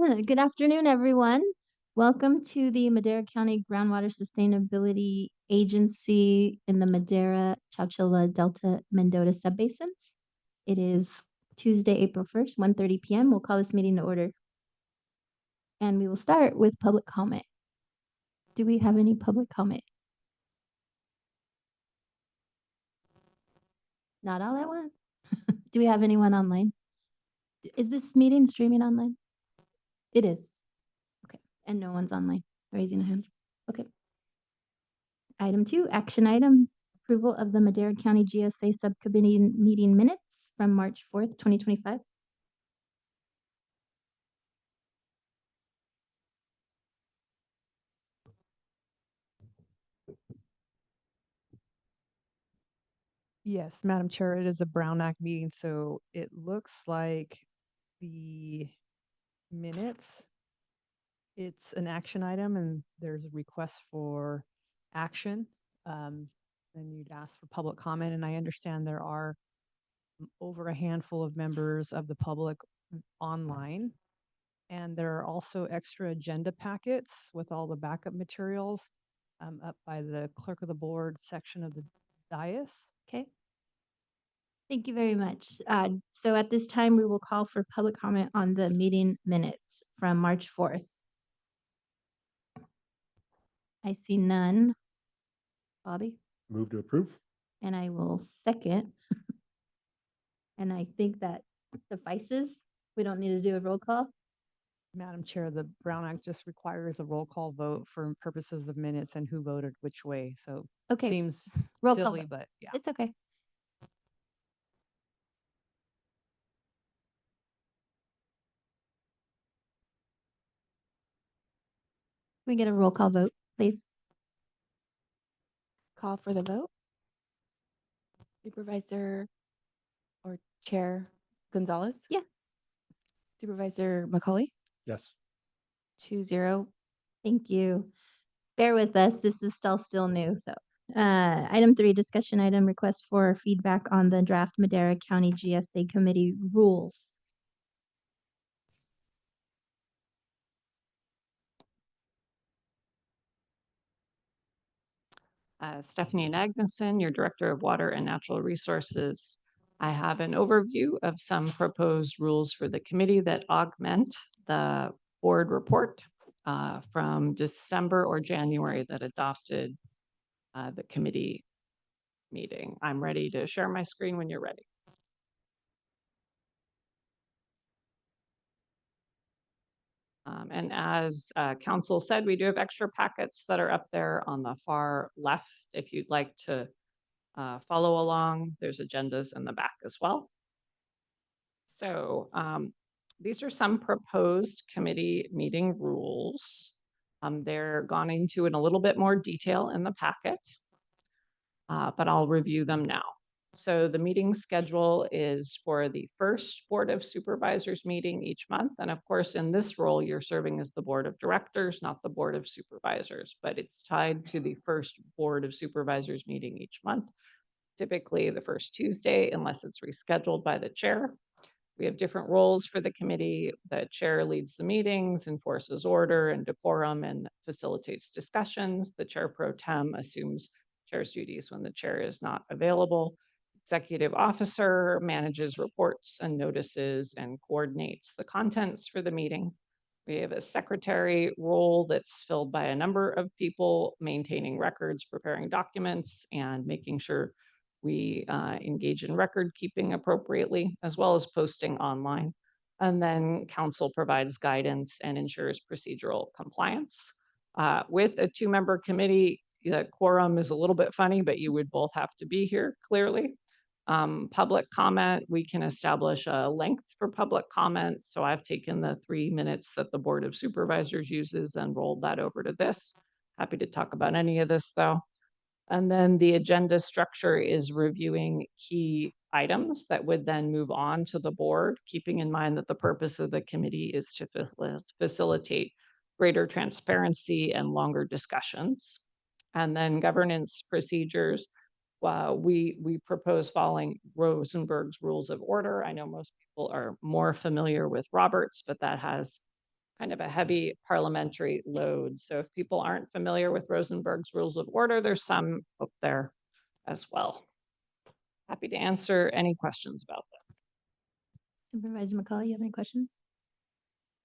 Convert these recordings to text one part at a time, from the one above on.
Good afternoon, everyone. Welcome to the Madera County Groundwater Sustainability Agency in the Madera, Chowchilla, Delta, Mendota subbasins. It is Tuesday, April 1st, 1:30 p.m. We'll call this meeting to order. And we will start with public comment. Do we have any public comment? Not all at once. Do we have anyone online? Is this meeting streaming online? It is. Okay. And no one's online raising a hand. Okay. Item 2, action item, approval of the Madera County GSA Subcommittee meeting minutes from March 4th, 2025. Yes, Madam Chair, it is a Brown Act meeting, so it looks like the minutes, it's an action item and there's a request for action. And you'd ask for public comment, and I understand there are over a handful of members of the public online. And there are also extra agenda packets with all the backup materials up by the clerk of the board section of the dais. Okay. Thank you very much. So at this time, we will call for public comment on the meeting minutes from March 4th. I see none. Bobby? Move to approve. And I will second. And I think that suffices. We don't need to do a roll call. Madam Chair, the Brown Act just requires a roll call vote for purposes of minutes and who voted which way. So Okay. seems Roll call silly, vote. but yeah. It's okay. We get a roll call vote, please. Call for the vote. Supervisor or Chair Gonzalez? Yes. Supervisor McCauley? Yes. 2-0. Thank you. Bear with us. This is still new. So item 3, discussion item, request for feedback on the draft Madera County GSA committee rules. Stephanie Agneson, your Director of Water and Natural Resources. I have an overview of some proposed rules for the committee that augment the board report from December or January that adopted the committee meeting. I'm ready to share my screen when you're ready. And as council said, we do have extra packets that are up there on the far left if you'd like to follow along. There's agendas in the back as well. So these are some proposed committee meeting rules. They're gone into in a little bit more detail in the packet, but I'll review them now. So the meeting schedule is for the first Board of Supervisors meeting each month. And of course, in this role, you're serving as the Board of Directors, not the Board of Supervisors, but it's tied to the first Board of Supervisors meeting each month, typically the first Tuesday, unless it's rescheduled by the chair. We have different roles for the committee. The chair leads the meetings, enforces order and decorum, and facilitates discussions. The chair pro tem assumes chair's duties when the chair is not available. Executive officer manages reports and notices and coordinates the contents for the meeting. We have a secretary role that's filled by a number of people, maintaining records, preparing documents, and making sure we engage in record keeping appropriately, as well as posting online. And then council provides guidance and ensures procedural compliance. With a 2-member committee, the quorum is a little bit funny, but you would both have to be here clearly. Public comment, we can establish a length for public comment. So I've taken the 3 minutes that the Board of Supervisors uses and rolled that over to this. Happy to talk about any of this though. And then the agenda structure is reviewing key items that would then move on to the board, keeping in mind that the purpose of the committee is to facilitate greater transparency and longer discussions. And then governance procedures. We propose following Rosenberg's rules of order. I know most people are more familiar with Roberts, but that has kind of a heavy parliamentary load. So if people aren't familiar with Rosenberg's Rules of Order, there's some up there as well. Happy to answer any questions about that. Supervisor McCullough, you have any questions?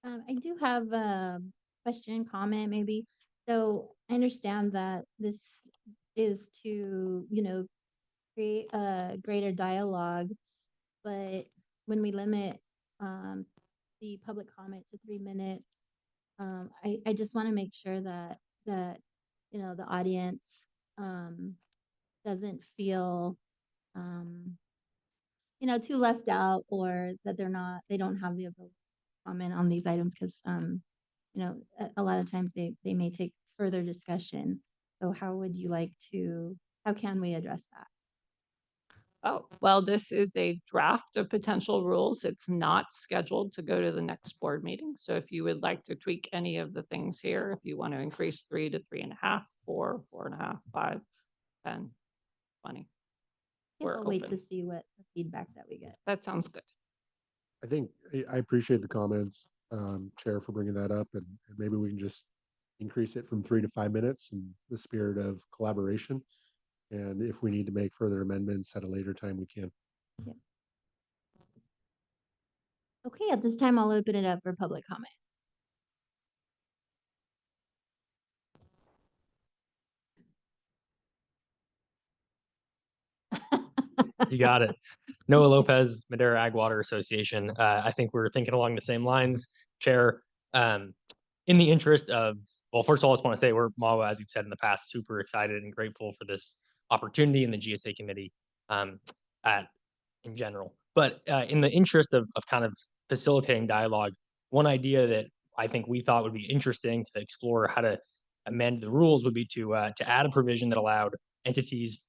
I do have a question, comment, maybe. So I understand that this is to, create a greater dialogue, but when we limit the public comment to 3 minutes, I just want to make sure that the audience doesn't feel too left out, or that they don't have the ability to comment on these items, because a lot of times they may take further discussion. So how can we address that? Oh, well, this is a draft of potential rules. It's not scheduled to go to the next board meeting. So if you would like to tweak any of the things here, if you want to increase 3 to 3.5, 4, 4.5, 5, 10, 20. I guess We're I'll wait to open. see what the feedback that we get. That sounds good. I think I appreciate the comments, Chair, for bringing that up, and maybe we can just increase it from 3 to 5 minutes in the spirit of collaboration. And if we need to make further amendments at a later time, we can. Okay, at this time, I'll open it up for public comment. You got it. Noah Lopez, Madera Ag Water Association. I think we're thinking along the same lines, Chair. In the interest of, well, first of all, I just want to say we're, MAWA, as you've said in the past, super excited and grateful for this opportunity in the GSA committee in general. But in the interest of kind of facilitating dialogue, one idea that I think we thought would be interesting to explore how to amend the rules would be to add a provision that allowed entities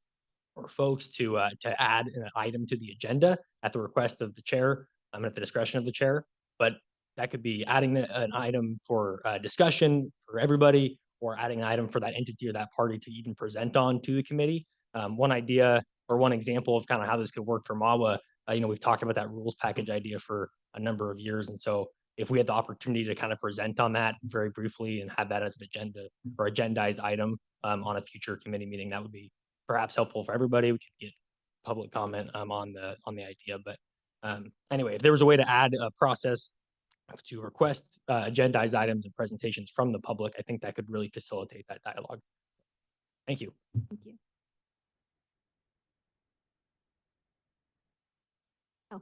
or folks to add an item to the agenda at the request of the chair, at the discretion of the chair. But that could be adding an item for discussion for everybody, or adding an item for that entity or that party to even present on to the committee. One idea or one example of kind of how this could work for MAWA, we've talked about that rules package idea for a number of years. And so if we had the opportunity to kind of present on that very briefly and have that as an agenda or agendized item on a future committee meeting, that would be perhaps helpful for everybody. We could get public comment on the idea. But anyway, if there was a way to add a process to request agendized items and presentations from the public, I think that could really facilitate that dialogue. Thank you. Thank you. Oh,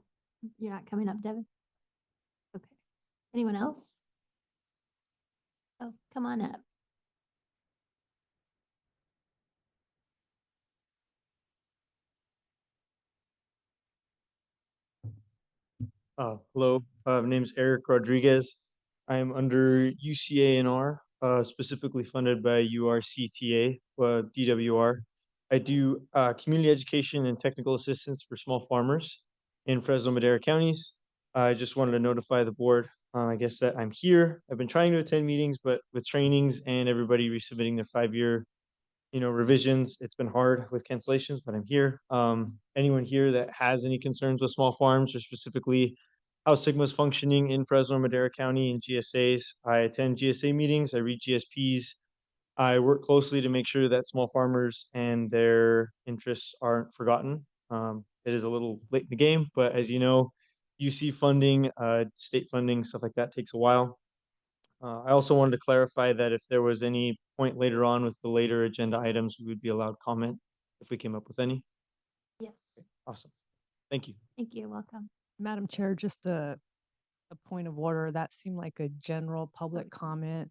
you're not coming up, Devin? Okay. Anyone else? Oh, come on up. Hello, my name is Eric Rodriguez. I am under UCANR, specifically funded by URCTA, DWR. I do community education and technical assistance for small farmers in Fresno, Madera counties. I just wanted to notify the board, I guess, that I'm here. I've been trying to attend meetings, but with trainings and everybody resubmitting their 5-year revisions, it's been hard with cancellations, but I'm here. Anyone here that has any concerns with small farms, or specifically how Sigma's functioning in Fresno, Madera County and GSAs, I attend GSA meetings, I read GSPs. I work closely to make sure that small farmers and their interests aren't forgotten. It is a little late in the game, but as you know, UC funding, state funding, stuff like that takes a while. I also wanted to clarify that if there was any point later on with the later agenda items, we would be allowed comment if we came up with any. Yes. Awesome. Thank you. Thank you. Welcome. Madam Chair, just a point of order. That seemed like a general public comment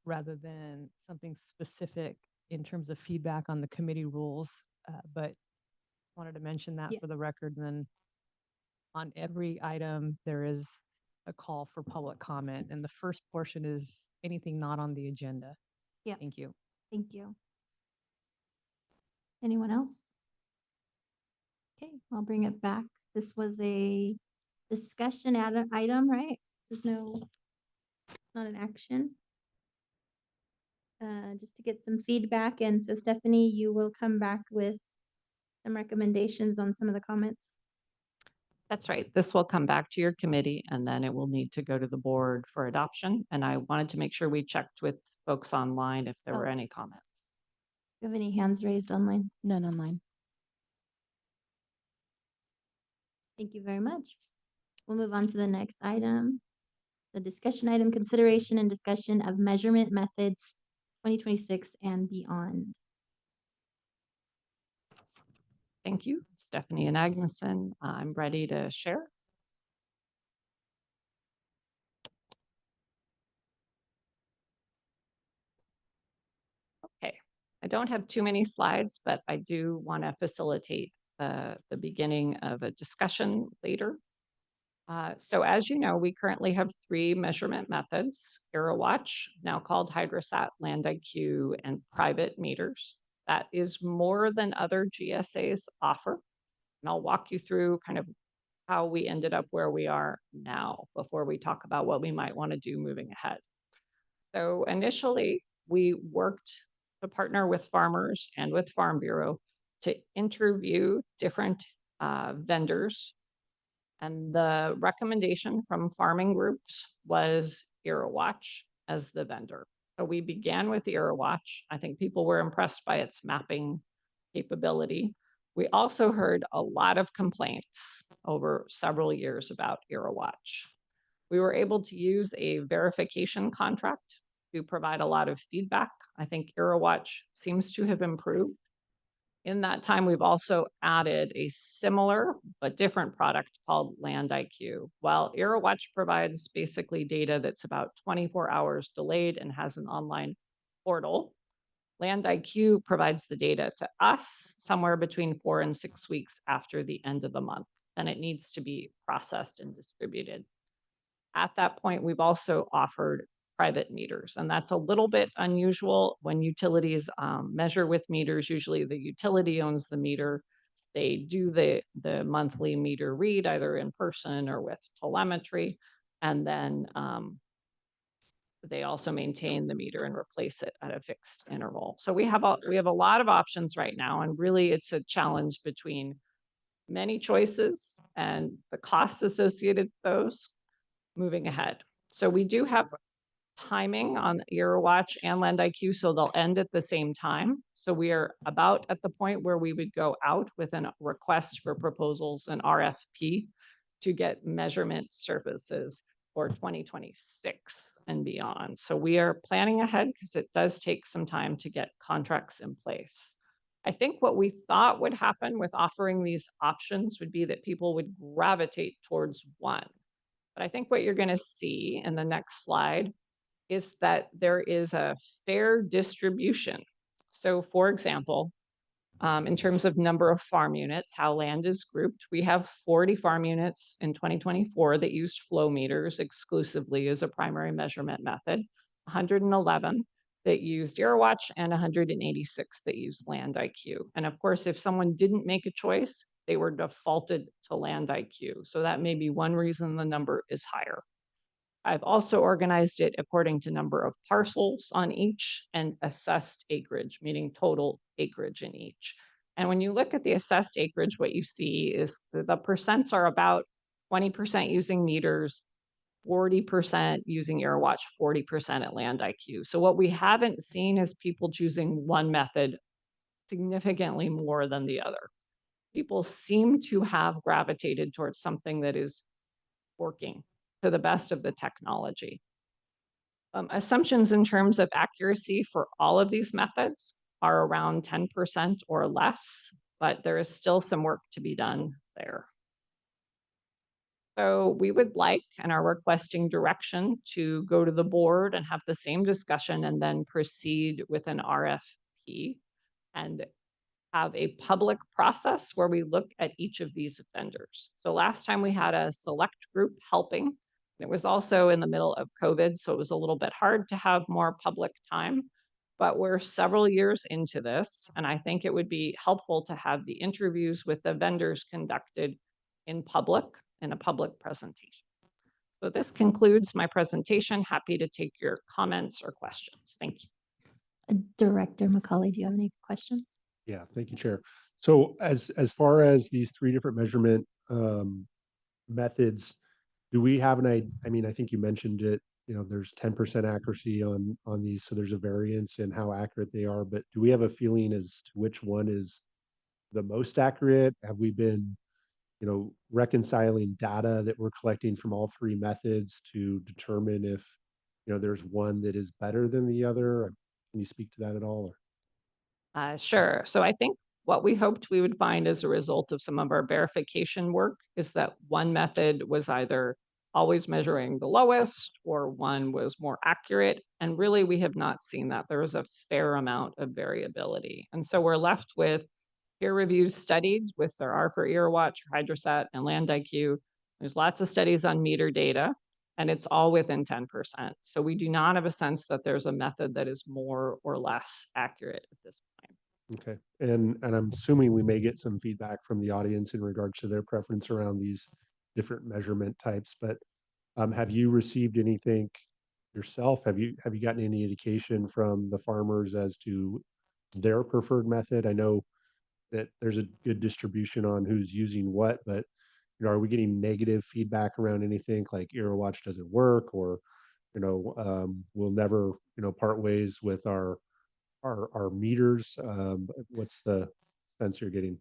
rather than something specific in terms of feedback on the committee rules. But wanted to mention that for the record. And then on every item, there is a call for public comment. And the first portion is anything not on the agenda. Yeah. Thank you. Thank you. Anyone else? Okay, I'll bring it back. This was a discussion item, right? It's not an action. Just to get some feedback. And so Stephanie, you will come back with some recommendations on some of the comments. That's right. This will come back to your committee and then it will need to go to the board for adoption. And I wanted to make sure we checked with folks online if there were Oh. any comments. Do you have any hands raised online? None online. Thank you very much. We'll move on to the next item. The discussion item, consideration and discussion of measurement methods 2026 and beyond. Thank you, Stephanie and Agneson. I'm ready to share. Okay, I don't have too many slides, but I do want to facilitate the beginning of a discussion later. So as you know, we currently have 3 measurement methods: AeroWatch, now called Hydrosat, LandIQ, and private meters. That is more than other GSAs offer. And I'll walk you through kind of how we ended up where we are now before we talk about what we might want to do moving ahead. So initially, we worked to partner with farmers and with Farm Bureau to interview different vendors. And the recommendation from farming groups was AeroWatch as the vendor. So we began with AeroWatch. I think people were impressed by its mapping capability. We also heard a lot of complaints over several years about AeroWatch. We were able to use a verification contract to provide a lot of feedback. I think AeroWatch seems to have improved. In that time, we've also added a similar but different product called LandIQ. While AeroWatch provides basically data that's about 24 hours delayed and has an online portal, LandIQ provides the data to us somewhere between 4 and 6 weeks after the end of the month, and it needs to be processed and distributed. At that point, we've also offered private meters, and that's a little bit unusual. When utilities measure with meters, usually the utility owns the meter. They do the monthly meter read either in person or with telemetry, and then they also maintain the meter and replace it at a fixed interval. So we have a lot of options right now, and really it's a challenge between many choices and the costs associated with those moving ahead. So we do have timing on AeroWatch and LandIQ, so they'll end at the same time. So we are about at the point where we would go out with a request for proposals, an RFP, to get measurement services for 2026 and beyond. So we are planning ahead because it does take some time to get contracts in place. I think what we thought would happen with offering these options would be that people would gravitate towards one. But I think what you're going to see in the next slide is that there is a fair distribution. So for example, in terms of number of farm units, how land is grouped, we have 40 farm units in 2024 that used flow meters exclusively as a primary measurement method, 111 that used AeroWatch, and 186 that used LandIQ. And of course, if someone didn't make a choice, they were defaulted to LandIQ. So that may be one reason the number is higher. I've also organized it according to number of parcels on each and assessed acreage, meaning total acreage in each. And when you look at the assessed acreage, what you see is the percents are about 20% using meters, 40% using AeroWatch, 40% at LandIQ. So what we haven't seen is people choosing one method significantly more than the other. People seem to have gravitated towards something that is working to the best of the technology. Assumptions in terms of accuracy for all of these methods are around 10% or less, but there is still some work to be done there. So we would like and are requesting direction to go to the board and have the same discussion and then proceed with an RFP and have a public process where we look at each of these vendors. So last time we had a select group helping. It was also in the middle of COVID, so it was a little bit hard to have more public time, but we're several years into this, and I think it would be helpful to have the interviews with the vendors conducted in public, in a public presentation. So this concludes my presentation. Happy to take your comments or questions. Thank you. Director McCauley, do you have any questions? Yeah, thank you, Chair. So as far as these 3 different measurement methods, do we have I mean, I think you mentioned it, there's 10% accuracy on these, so there's a variance in how accurate they are, but do we have a feeling as to which one is the most accurate? Have we been, reconciling data that we're collecting from all three methods to determine if, there's one that is better than the other? Can you speak to that at all? Sure. So I think what we hoped we would find as a result of some of our verification work is that one method was either always measuring the lowest or one was more accurate. And really, we have not seen that. There is a fair amount of variability. And so we're left with peer-reviewed studies with our R for EarWatch, HydroSat, and Land IQ. There's lots of studies on meter data, and it's all within 10%. So we do not have a sense that there's a method that is more or less accurate at this point. Okay. And I'm assuming we may get some feedback from the audience in regards to their preference around these different measurement types, but have you received anything yourself? Have you gotten any indication from the farmers as to their preferred method? I know that there's a good distribution on who's using what, but are we getting negative feedback around anything like EarWatch doesn't work, or we'll never part ways with our meters? What's the sense you're getting?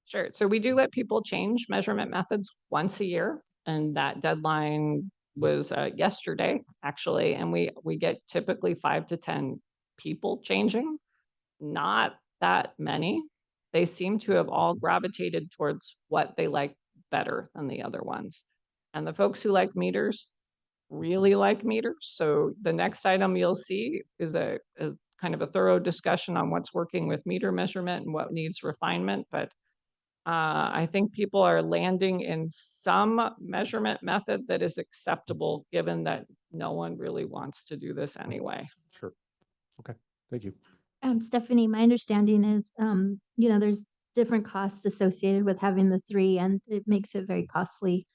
Sure. So we do let people change measurement methods once a year, and that deadline was yesterday, actually. And we get typically 5 to 10 people changing, not that many. They seem to have all gravitated towards what they like better than the other ones. And the folks who like meters really like meters. So the next item you'll see is a kind of a thorough discussion on what's working with meter measurement and what needs refinement. But I think people are landing in some measurement method that is acceptable, given that no one really wants to do this anyway. Sure. Okay. Thank you. Stephanie, my understanding is, there's different costs associated with having the three, and it makes it very costly.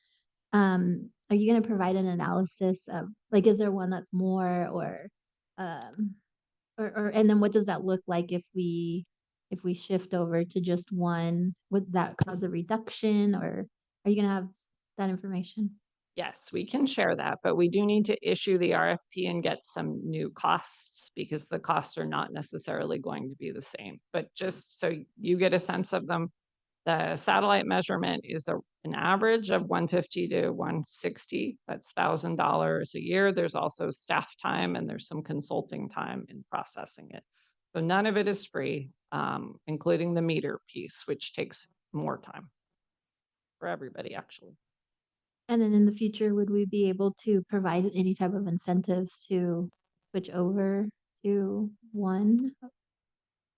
Are you going to provide an analysis of, like, is there one that's more, um, and then what does that look like if we shift over to just one? Would that cause a reduction, or are you going to have that information? Yes, we can share that, but we do need to issue the RFP and get some new costs because the costs are not necessarily going to be the same. But just so you get a sense of them, the satellite measurement is an average of 150 to 160. That's $1,000 a year. There's also staff time and there's some consulting time in processing it. So none of it is free, including the meter piece, which takes more time for everybody, actually. And then in the future, would we be able to provide any type of incentives to switch over to one?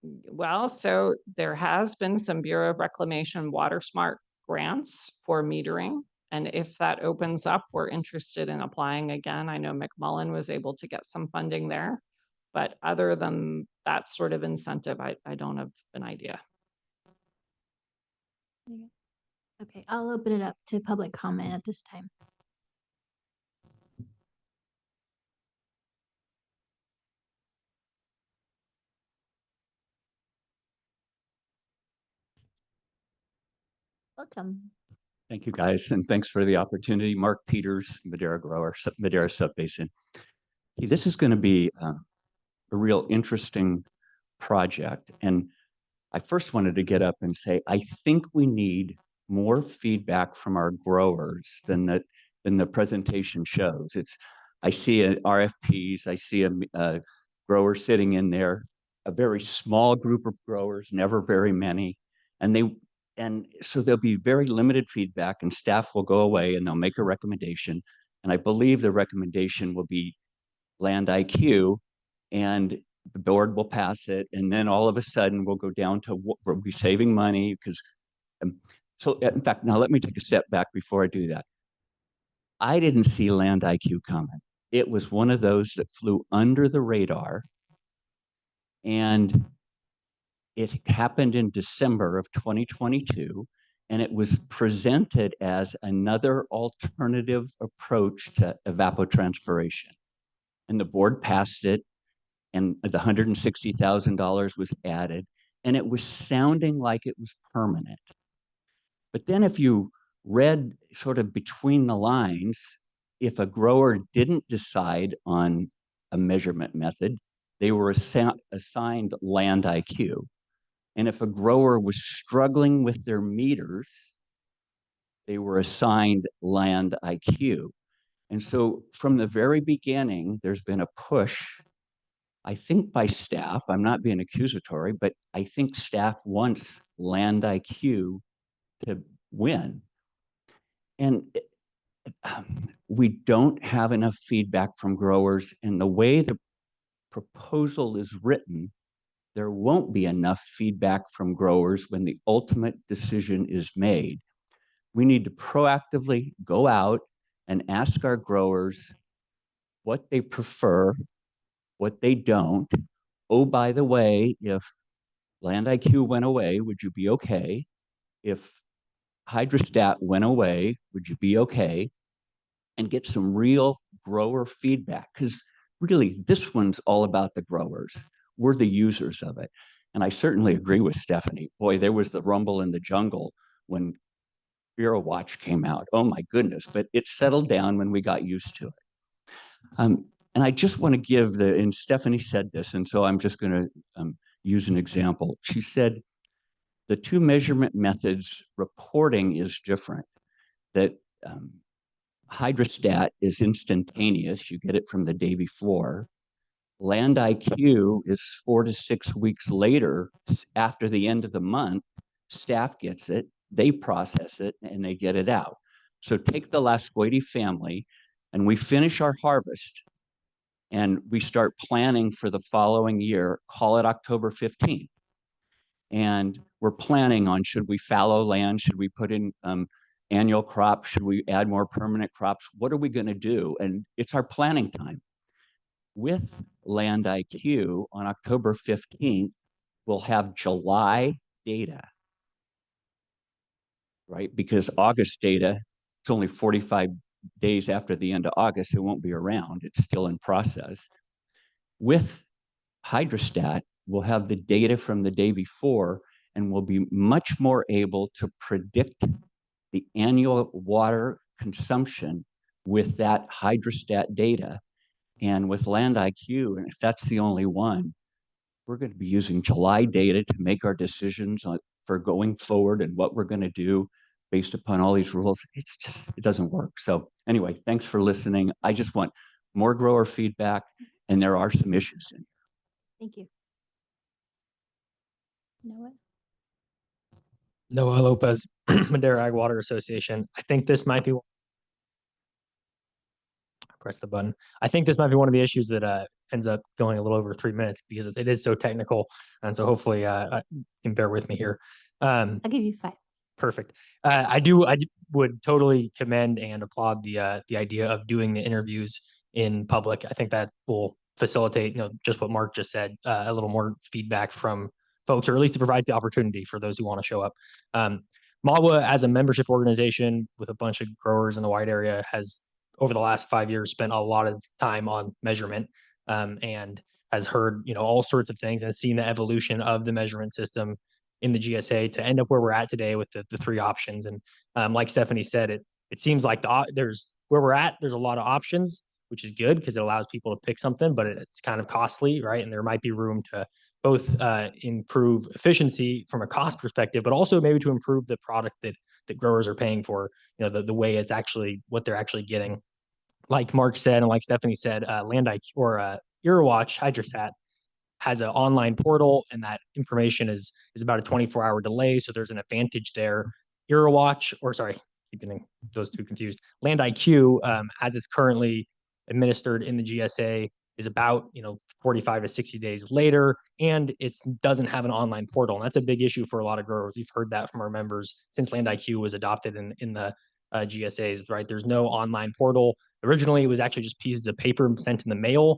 Well, so there has been some Bureau of Reclamation Water Smart grants for metering. And if that opens up, we're interested in applying again. I know McMullen was able to get some funding there. But other than that sort of incentive, I don't have an idea. Okay, I'll open it up to public comment at this time. Welcome. Thank you, guys, and thanks for the opportunity. Mark Peters, Madera grower, Madera Subbasin. This is going to be a real interesting project, and I first wanted to get up and say I think we need more feedback from our growers than the presentation shows. I see RFPs, I see a grower sitting in there, a very small group of growers, never very many, and so there'll be very limited feedback, and staff will go away and they'll make a recommendation. And I believe the recommendation will be Land IQ, and the board will pass it. And then all of a sudden we'll go down to what we'll be saving money because. So in fact, now let me take a step back before I do that. I didn't see Land IQ coming. It was one of those that flew under the radar. And it happened in December of 2022, and it was presented as another alternative approach to evapotranspiration. And the board passed it, and the $160,000 was added, and it was sounding like it was permanent. But then if you read sort of between the lines, if a grower didn't decide on a measurement method, they were assigned land IQ. And if a grower was struggling with their meters, they were assigned land IQ. And so from the very beginning, there's been a push, I think by staff, I'm not being accusatory, but I think staff wants land IQ to win. And we don't have enough feedback from growers, and the way the proposal is written, there won't be enough feedback from growers when the ultimate decision is made. We need to proactively go out and ask our growers what they prefer, what they don't. Oh, by the way, if land IQ went away, would you be okay? If hydrostat went away, would you be okay? And get some real grower feedback, because really this one's all about the growers. We're the users of it. And I certainly agree with Stephanie. Boy, there was the rumble in the jungle when EuroWatch came out. Oh my goodness, but it settled down when we got used to it. And I just want to give and Stephanie said this, and so I'm just going to use an example. She said, the two measurement methods reporting is different, that hydrostat is instantaneous. You get it from the day before. Land IQ is 4 to 6 weeks later, after the end of the month. Staff gets it, they process it, and they get it out. So take the Lasqueti family, and we finish our harvest, and we start planning for the following year, call it October 15th. And we're planning on, should we fallow land? Should we put in annual crops? Should we add more permanent crops? What are we going to do? And it's our planning time. With Land IQ on October 15th, we'll have July data, right? Because August data, it's only 45 days after the end of August. It won't be around. It's still in process. With hydrostat, we'll have the data from the day before, and we'll be much more able to predict the annual water consumption with that hydrostat data. And with Land IQ, and if that's the only one, we're going to be using July data to make our decisions for going forward and what we're going to do based upon all these rules. It's just, it doesn't work. So anyway, thanks for listening. I just want more grower feedback, and there are some issues in here. Thank you. Noah? Noah Lopez, Madera Ag Water Association. I think this might be, press the button. I think this might be one of the issues that ends up going a little over 3 minutes because it is so technical. And so hopefully you can bear with me here. I'll give you 5. Perfect. I would totally commend and applaud the idea of doing the interviews in public. I think that will facilitate, just what Mark just said, a little more feedback from folks, or at least to provide the opportunity for those who want to show up. MAWA, as a membership organization with a bunch of growers in the wide area, has over the last 5 years spent a lot of time on measurement, and has heard all sorts of things and seen the evolution of the measurement system in the GSA to end up where we're at today with the 3 options. And like Stephanie said, it seems like there's where we're at. There's a lot of options, which is good because it allows people to pick something, but it's kind of costly, right? And there might be room to both improve efficiency from a cost perspective, but also maybe to improve the product that growers are paying for, the way it's actually what they're actually getting. Like Mark said, and like Stephanie said, Land IQ or EuroWatch Hydrostat has an online portal, and that information is about a 24-hour delay. So there's an advantage there. EuroWatch, or sorry, keep getting those two confused. Land IQ, as it's currently administered in the GSA, is about 45 to 60 days later, and it doesn't have an online portal. And that's a big issue for a lot of growers. We've heard that from our members since Land IQ was adopted in the GSAs, right? There's no online portal. Originally, it was actually just pieces of paper sent in the mail.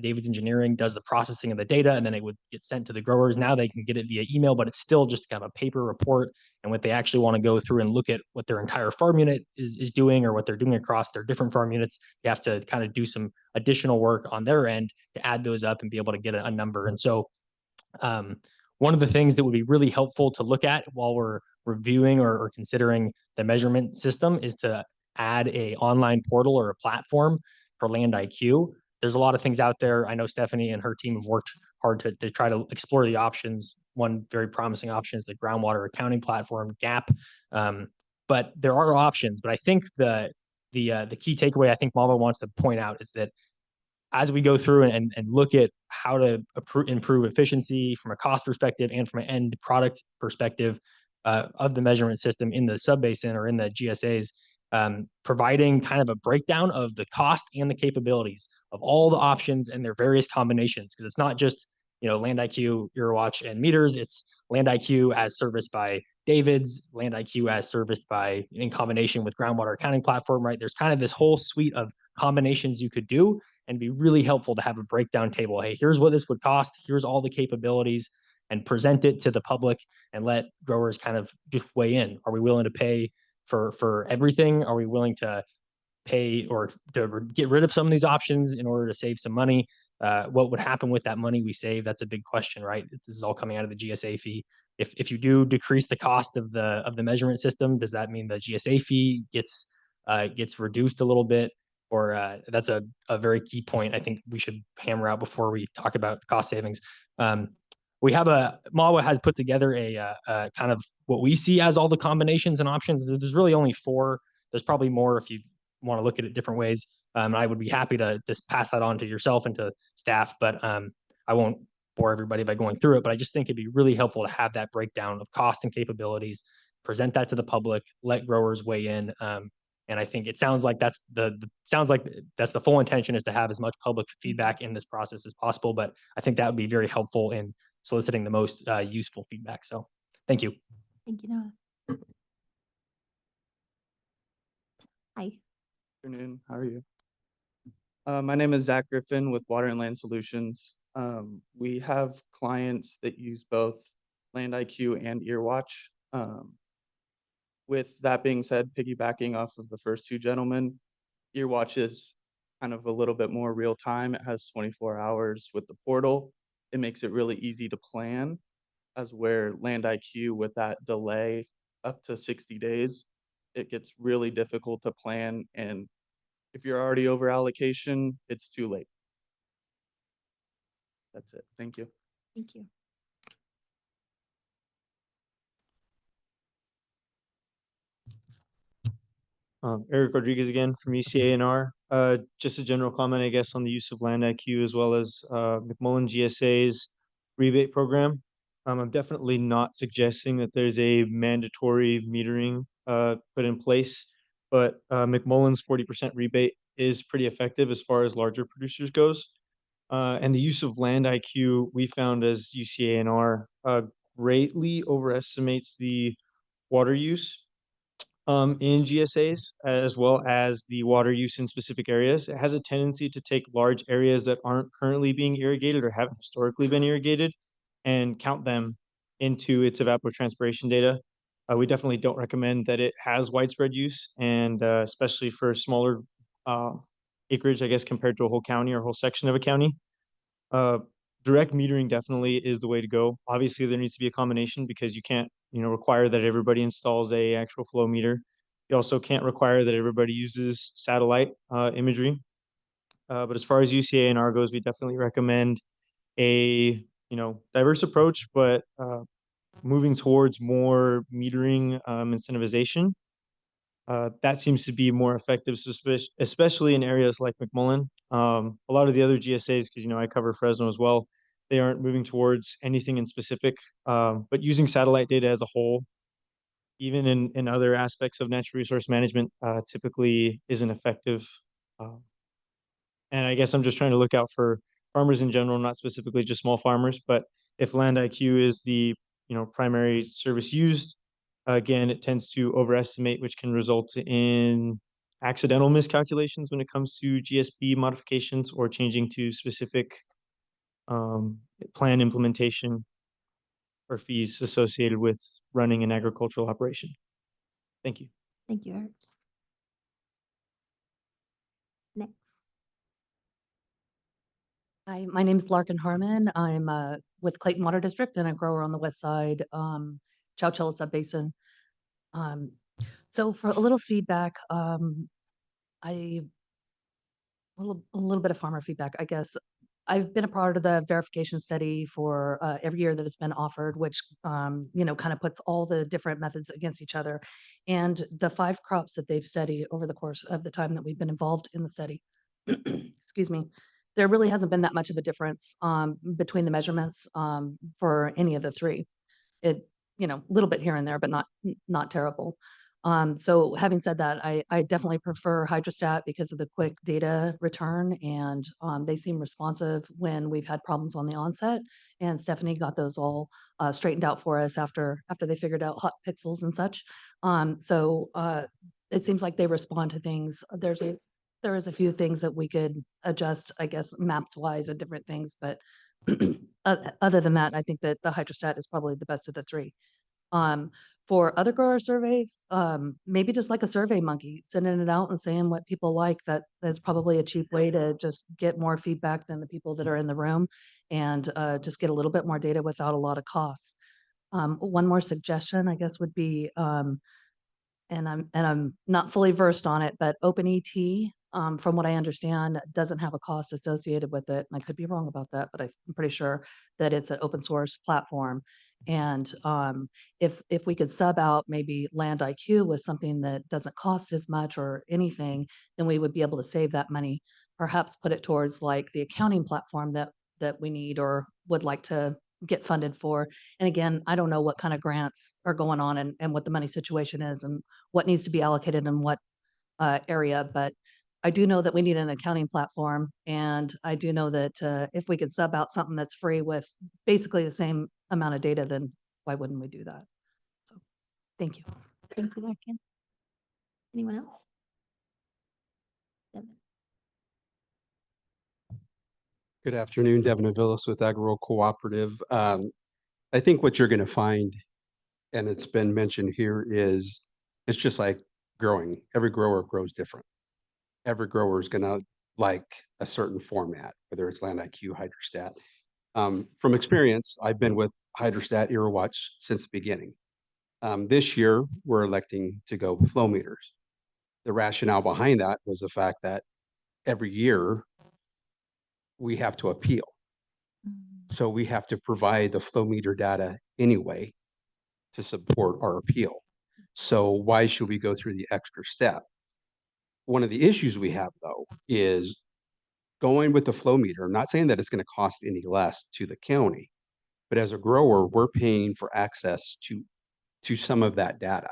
David's Engineering does the processing of the data, and then it would get sent to the growers. Now they can get it via email, but it's still just kind of a paper report. And what they actually want to go through and look at what their entire farm unit is doing, or what they're doing across their different farm units, they have to kind of do some additional work on their end to add those up and be able to get a number. And so one of the things that would be really helpful to look at while we're reviewing or considering the measurement system is to add a online portal or a platform for Land IQ. There's a lot of things out there. I know Stephanie and her team have worked hard to try to explore the options. One very promising option is the groundwater accounting platform, GAP. But there are options. But I think the key takeaway I think Malva wants to point out is that as we go through and look at how to improve efficiency from a cost perspective and from an end product perspective of the measurement system in the subbasin or in the GSAs, providing kind of a breakdown of the cost and the capabilities of all the options and their various combinations, because it's not just Land IQ, Eurowatch, and meters. It's Land IQ as serviced by David's, Land IQ as serviced by in combination with groundwater accounting platform. Right, there's kind of this whole suite of combinations you could do, and be really helpful to have a breakdown table. Hey, here's what this would cost. Here's all the capabilities, and present it to the public and let growers kind of just weigh in. Are we willing to pay for everything? Are we willing to pay or to get rid of some of these options in order to save some money? What would happen with that money we save? That's a big question, right? This is all coming out of the GSA fee. If you do decrease the cost of the measurement system, does that mean the GSA fee gets reduced a little bit? Or that's a very key point I think we should hammer out before we talk about cost savings. We have Malwa has put together a kind of what we see as all the combinations and options. There's really only 4. There's probably more if you want to look at it different ways. I would be happy to just pass that on to yourself and to staff, but I won't bore everybody by going through it. But I just think it'd be really helpful to have that breakdown of cost and capabilities, present that to the public, let growers weigh in. And I think it sounds like that's the full intention, is to have as much public feedback in this process as possible. But I think that would be very helpful in soliciting the most useful feedback. So thank you. Thank you, Noah. Hi. Good afternoon. How are you? My name is Zach Griffin with Water and Land Solutions. We have clients that use both Land IQ and Earwatch. With that being said, piggybacking off of the first 2 gentlemen, Earwatch is kind of a little bit more real time. It has 24 hours with the portal. It makes it really easy to plan, as where Land IQ, with that delay up to 60 days, it gets really difficult to plan. And if you're already over allocation, it's too late. That's it. Thank you. Thank you. Eric Rodriguez again from UCA&R. Just a general comment, I guess, on the use of Land IQ as well as McMullen GSA's rebate program. I'm definitely not suggesting that there's a mandatory metering put in place, but McMullen's 40% rebate is pretty effective as far as larger producers goes. And the use of Land IQ, we found as UCA&R, greatly overestimates the water use in GSAs, as well as the water use in specific areas. It has a tendency to take large areas that aren't currently being irrigated or haven't historically been irrigated and count them into its evapotranspiration data. We definitely don't recommend that it has widespread use, and especially for smaller acreage, I guess, compared to a whole county or a whole section of a county. Direct metering definitely is the way to go. Obviously, there needs to be a combination, because you can't require that everybody installs a actual flow meter. You also can't require that everybody uses satellite imagery. But as far as UCA&R goes, we definitely recommend a diverse approach, but moving towards more metering incentivization. That seems to be more effective, especially in areas like McMullen. A lot of the other GSAs, because I cover Fresno as well, they aren't moving towards anything in specific, but using satellite data as a whole, even in other aspects of natural resource management, typically isn't effective. And I guess I'm just trying to look out for farmers in general, not specifically just small farmers. But if Land IQ is the primary service used, again, it tends to overestimate, which can result in accidental miscalculations when it comes to GSP modifications or changing to specific plan implementation or fees associated with running an agricultural operation. Thank you. Thank you, Eric. Next. Hi, my name is Larkin Harmon. I'm with Clayton Water District and a grower on the west side, Chowchilla Subbasin. Um, so for a little feedback, I a little bit of farmer feedback, I guess. I've been a part of the verification study for every year that it's been offered, which kind of puts all the different methods against each other. And the 5 crops that they've studied over the course of the time that we've been involved in the study, excuse me, there really hasn't been that much of a difference between the measurements for any of the 3. It, a little bit here and there, but not terrible. So having said that, I definitely prefer hydrostat because of the quick data return, and they seem responsive when we've had problems on the onset. And Stephanie got those all straightened out for us after they figured out hot pixels and such. It seems like they respond to things. There is a few things that we could adjust, I guess, maps wise and different things, but other than that, I think that the hydrostat is probably the best of the 3. For other grower surveys, maybe just like a survey monkey, sending it out and saying what people like. That is probably a cheap way to just get more feedback than the people that are in the room, and just get a little bit more data without a lot of costs. One more suggestion, I guess, would be, and I'm not fully versed on it, but OpenET, from what I understand, doesn't have a cost associated with it. And I could be wrong about that, but I'm pretty sure that it's an open source platform. And if we could sub out maybe Land IQ with something that doesn't cost as much or anything, then we would be able to save that money. Perhaps put it towards like the accounting platform that we need or would like to get funded for. And again, I don't know what kind of grants are going on and what the money situation is and what needs to be allocated in what area, but I do know that we need an accounting platform, and I do know that if we could sub out something that's free with basically the same amount of data, then why wouldn't we do that? So, thank you. Thank you, Larkin. Anyone else? Devin. Good afternoon, Devin Avilas with Agro Cooperative. I think what you're going to find, and it's been mentioned here, is it's just like growing. Every grower grows different. Every grower is going to like a certain format, whether it's Land IQ, Hydrostat. From experience, I've been with Hydrostat EraWatch since the beginning. This year, we're electing to go with flow meters. The rationale behind that was the fact that every year we have to appeal. So we have to provide the flow meter data anyway to support our appeal. So why should we go through the extra step? One of the issues we have, though, is going with the flow meter. I'm not saying that it's going to cost any less to the county, but as a grower, we're paying for access to some of that data.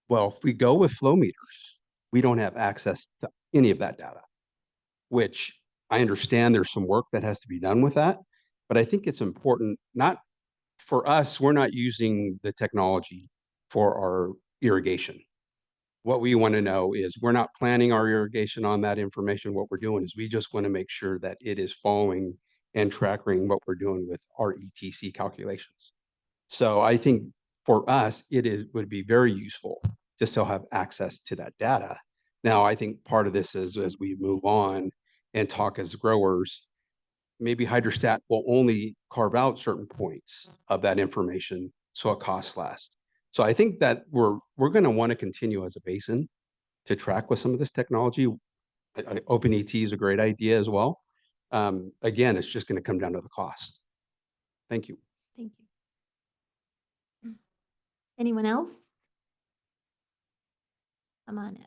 Well, if we go with flow meters, we don't have access to any of that data, which I understand there's some work that has to be done with that. But I think it's important, not for us, we're not using the technology for our irrigation. What we want to know is we're not planning our irrigation on that information. What we're doing is we just want to make sure that it is following and tracking what we're doing with our ETC calculations. So I think for us, would be very useful to still have access to that data. Now, I think part of this is as we move on and talk as growers, maybe Hydrostat will only carve out certain points of that information so it costs less. So I think that we're going to want to continue as a basin to track with some of this technology. OpenET is a great idea as well. Again, it's just going to come down to the cost. Thank you. Thank you. Anyone else? Come on up.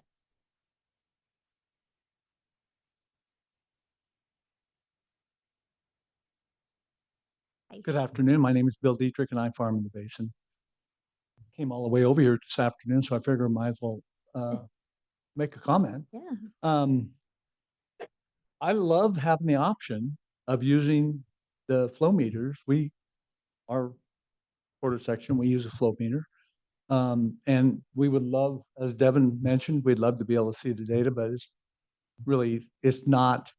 Hi. Good afternoon. My name is Bill Dietrich and I farm in the basin. Came all the way over here this afternoon, so I figure I might as well make a comment. Yeah. I love having the option of using the flow meters. Our quarter section, we use a flow meter. And we would love, as Devin mentioned, we'd love to be able to see the data, but it's not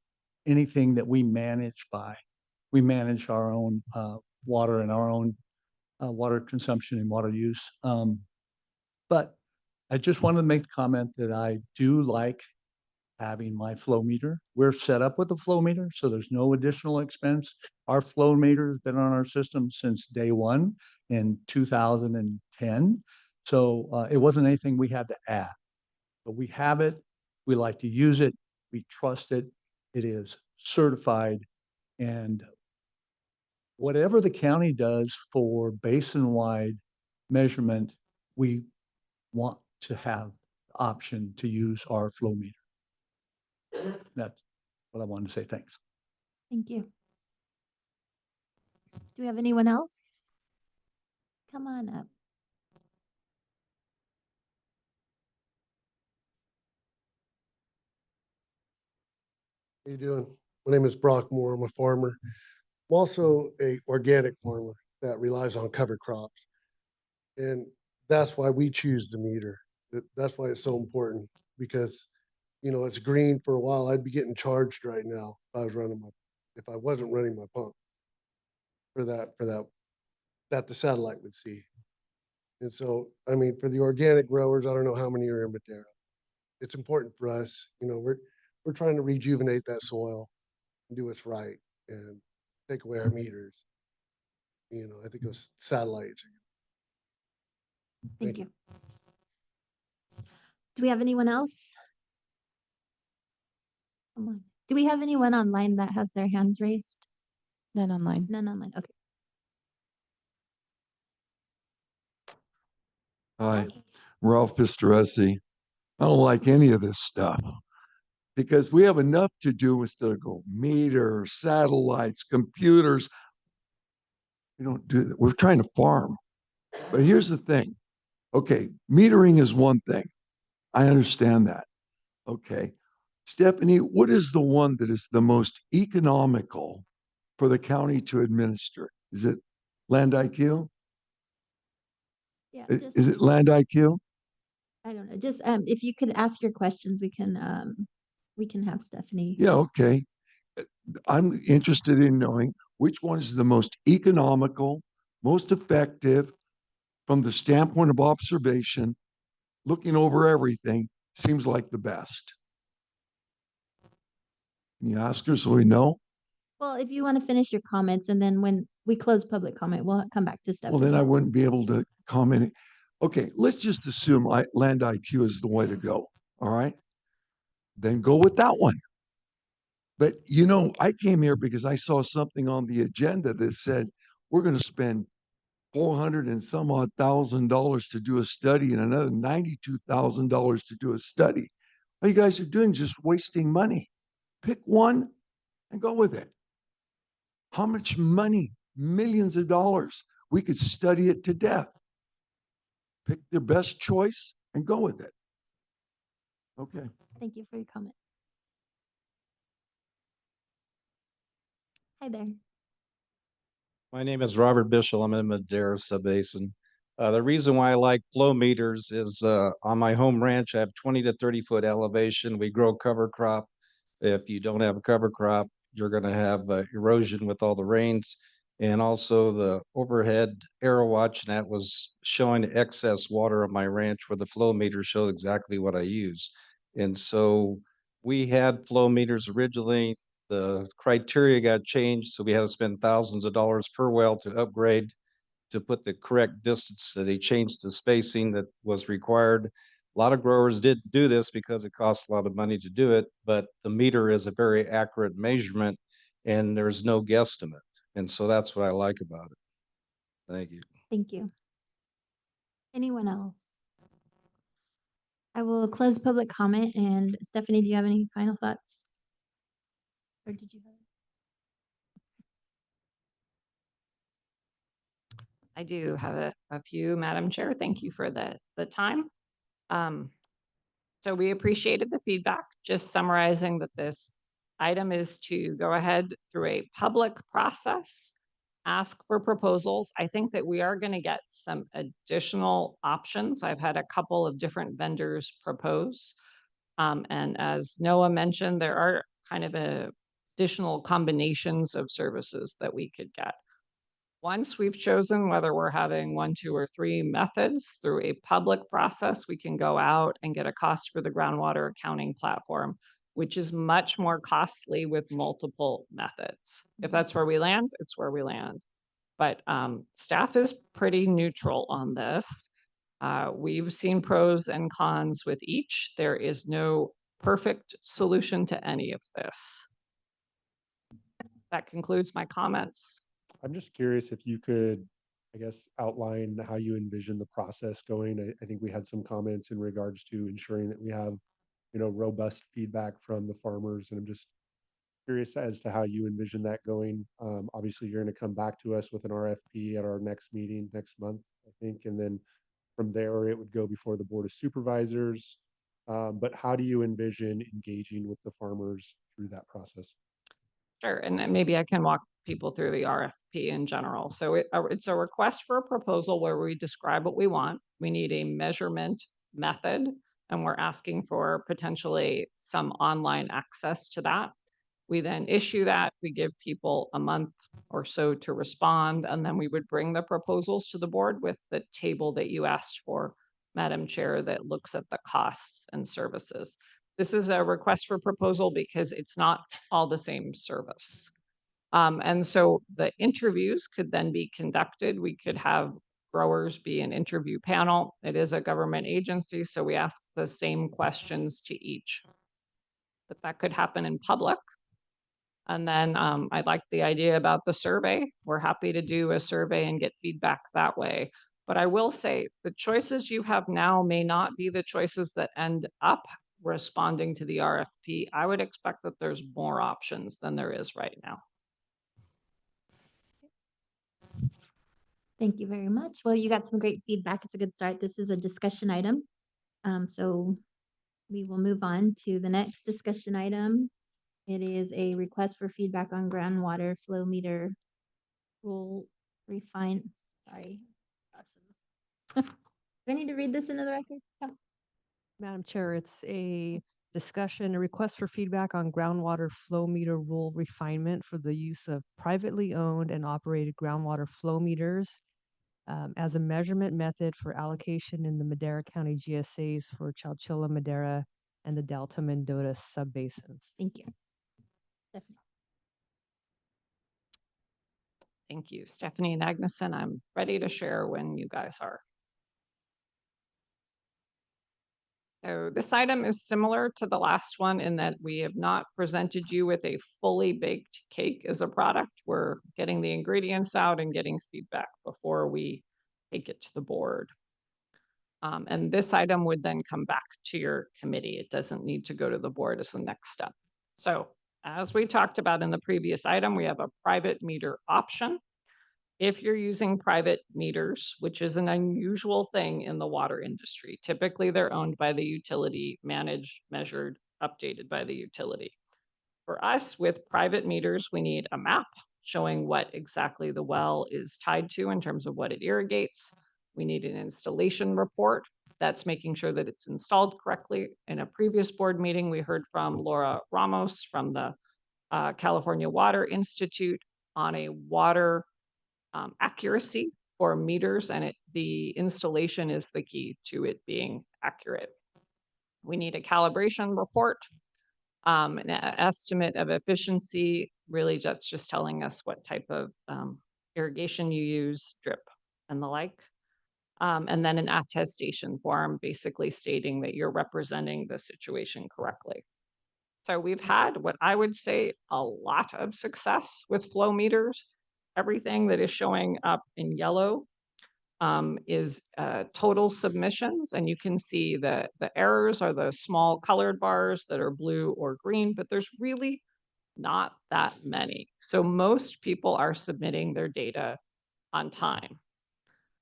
anything that we manage by. We manage our own water and our own water consumption and water use. But I just wanted to make the comment that I do like having my flow meter. We're set up with a flow meter, so there's no additional expense. Our flow meter has been on our system since day one in 2010. So it wasn't anything we had to add, but we have it. We like to use it. We trust it. It is certified. And whatever the county does for basin-wide measurement, we want to have the option to use our flow meter. That's what I wanted to say. Thanks. Thank you. Do we have anyone else? Come on up. How you doing? My name is Brock Moore. I'm a farmer. I'm also a organic farmer that relies on cover crops. And that's why we choose the meter. That's why it's so important because, you know, it's green for a while. I'd be getting charged right now if I wasn't running my pump that the satellite would see. And so, I mean, for the organic growers, I don't know how many are in Madera. It's important for us. You know, we're trying to rejuvenate that soil and do what's right and take away our meters. You know, I think those satellites. Thank you. Do we have anyone else? Come on. Do we have anyone online that has their hands raised? None online. None online. Okay. Hi, Ralph Pistoresi. I don't like any of this stuff because we have enough to do instead of go meters, satellites, computers. We don't do that. We're trying to farm. But here's the thing. Okay, metering is one thing. I understand that. Okay. Stephanie, what is the one that is the most economical for the county to administer? Is it Land IQ? Yeah. Is it Land IQ? I don't know. Just if you could ask your questions, we can have Stephanie. Yeah, okay. I'm interested in knowing which one is the most economical, most effective from the standpoint of observation, looking over everything, seems like the best. Can you ask her so we know? Well, if you want to finish your comments, and then when we close public comment, we'll come back to Stephanie. Well, then I wouldn't be able to comment. Okay, let's just assume Land IQ is the way to go. All right. Then go with that one. But you know, I came here because I saw something on the agenda that said we're going to spend 400 and some odd $1,000 to do a study and another $92,000 to do a study. All you guys are doing is just wasting money. Pick one and go with it. How much money? Millions of dollars. We could study it to death. Pick the best choice and go with it. Okay. Thank you for your comment. Hi there. My name is Robert Bishel. I'm in Madera Subbasin. The reason why I like flow meters is on my home ranch, I have 20 to 30 foot elevation. We grow cover crop. If you don't have a cover crop, you're going to have erosion with all the rains. And also the overhead arrow watch net was showing excess water on my ranch where the flow meter showed exactly what I use. And so we had flow meters originally. The criteria got changed, so we had to spend thousands of dollars per well to upgrade to put the correct distance. So they changed the spacing that was required. A lot of growers did do this because it costs a lot of money to do it, but the meter is a very accurate measurement and there's no guesstimate. And so that's what I like about it. Thank you. Thank you. Anyone else? I will close public comment. And Stephanie, do you have any final thoughts? Or did you have? I do have a few, Madam Chair. Thank you for the time. So we appreciated the feedback. Just summarizing that this item is to go ahead through a public process, ask for proposals. I think that we are going to get some additional options. I've had a couple of different vendors propose. And as Noah mentioned, there are kind of additional combinations of services that we could get. Once we've chosen whether we're having 1, 2, or 3 methods through a public process, we can go out and get a cost for the groundwater accounting platform, which is much more costly with multiple methods. If that's where we land, it's where we land. But staff is pretty neutral on this. We've seen pros and cons with each. There is no perfect solution to any of this. That concludes my comments. I'm just curious if you could, I guess, outline how you envision the process going. I think we had some comments in regards to ensuring that we have, robust feedback from the farmers, and I'm just curious as to how you envision that going. Obviously, you're going to come back to us with an RFP at our next meeting next month, I think, and then from there it would go before the Board of Supervisors. But how do you envision engaging with the farmers through that process? Sure, and then maybe I can walk people through the RFP in general. So it's a request for a proposal where we describe what we want. We need a measurement method, and we're asking for potentially some online access to that. We then issue that, we give people a month or so to respond, and then we would bring the proposals to the board with the table that you asked for, Madam Chair, that looks at the costs and services. This is a request for proposal because it's not all the same service. And so the interviews could then be conducted. We could have growers be an interview panel. It is a government agency, so we ask the same questions to each. But that could happen in public. And then I like the idea about the survey. We're happy to do a survey and get feedback that way. But I will say the choices you have now may not be the choices that end up responding to the RFP. I would expect that there's more options than there is right now. Thank you very much. Well, you got some great feedback. It's a good start. This is a discussion item. So we will move on to the next discussion item. It is a request for feedback on groundwater flow meter rule sorry. Do I need to read this into the record? Yeah. Madam Chair, it's a discussion, a request for feedback on groundwater flow meter rule refinement for the use of privately owned and operated groundwater flow meters as a measurement method for allocation in the Madera County GSAs for Chowchilla, Madera, and the Delta Mendota subbasins. Thank you. Definitely. Thank you, Stephanie and Agneson. I'm ready to share when you guys are. So this item is similar to the last one in that we have not presented you with a fully baked cake as a product. We're getting the ingredients out and getting feedback before we take it to the board. And this item would then come back to your committee. It doesn't need to go to the board as the next step. So as we talked about in the previous item, we have a private meter option. If you're using private meters, which is an unusual thing in the water industry, typically they're owned by the utility, managed, measured, updated by the utility. For us, with private meters, we need a map showing what exactly the well is tied to in terms of what it irrigates. We need an installation report that's making sure that it's installed correctly. In a previous board meeting, we heard from Laura Ramos from the California Water Institute on a water accuracy for meters, and the installation is the key to it being accurate. We need a calibration report, an estimate of efficiency. Really, that's just telling us what type of irrigation you use, drip, and the like. And then an attestation form, basically stating that you're representing the situation correctly. So we've had what I would say a lot of success with flow meters. Everything that is showing up in yellow is total submissions, and you can see that the errors are the small colored bars that are blue or green, but there's really not that many. So most people are submitting their data on time.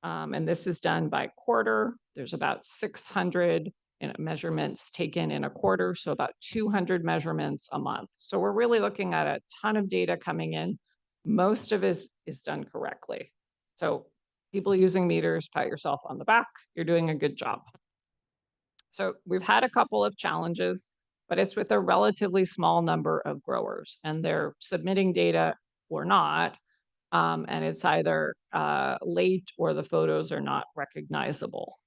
And this is done by quarter. There's about 600 measurements taken in a quarter, so about 200 measurements a month. So we're really looking at a ton of data coming in. Most of it is done correctly. So people using meters, pat yourself on the back. You're doing a good job. So we've had a couple of challenges, but it's with a relatively small number of growers, and they're submitting data or not. And it's either late or the photos are not recognizable.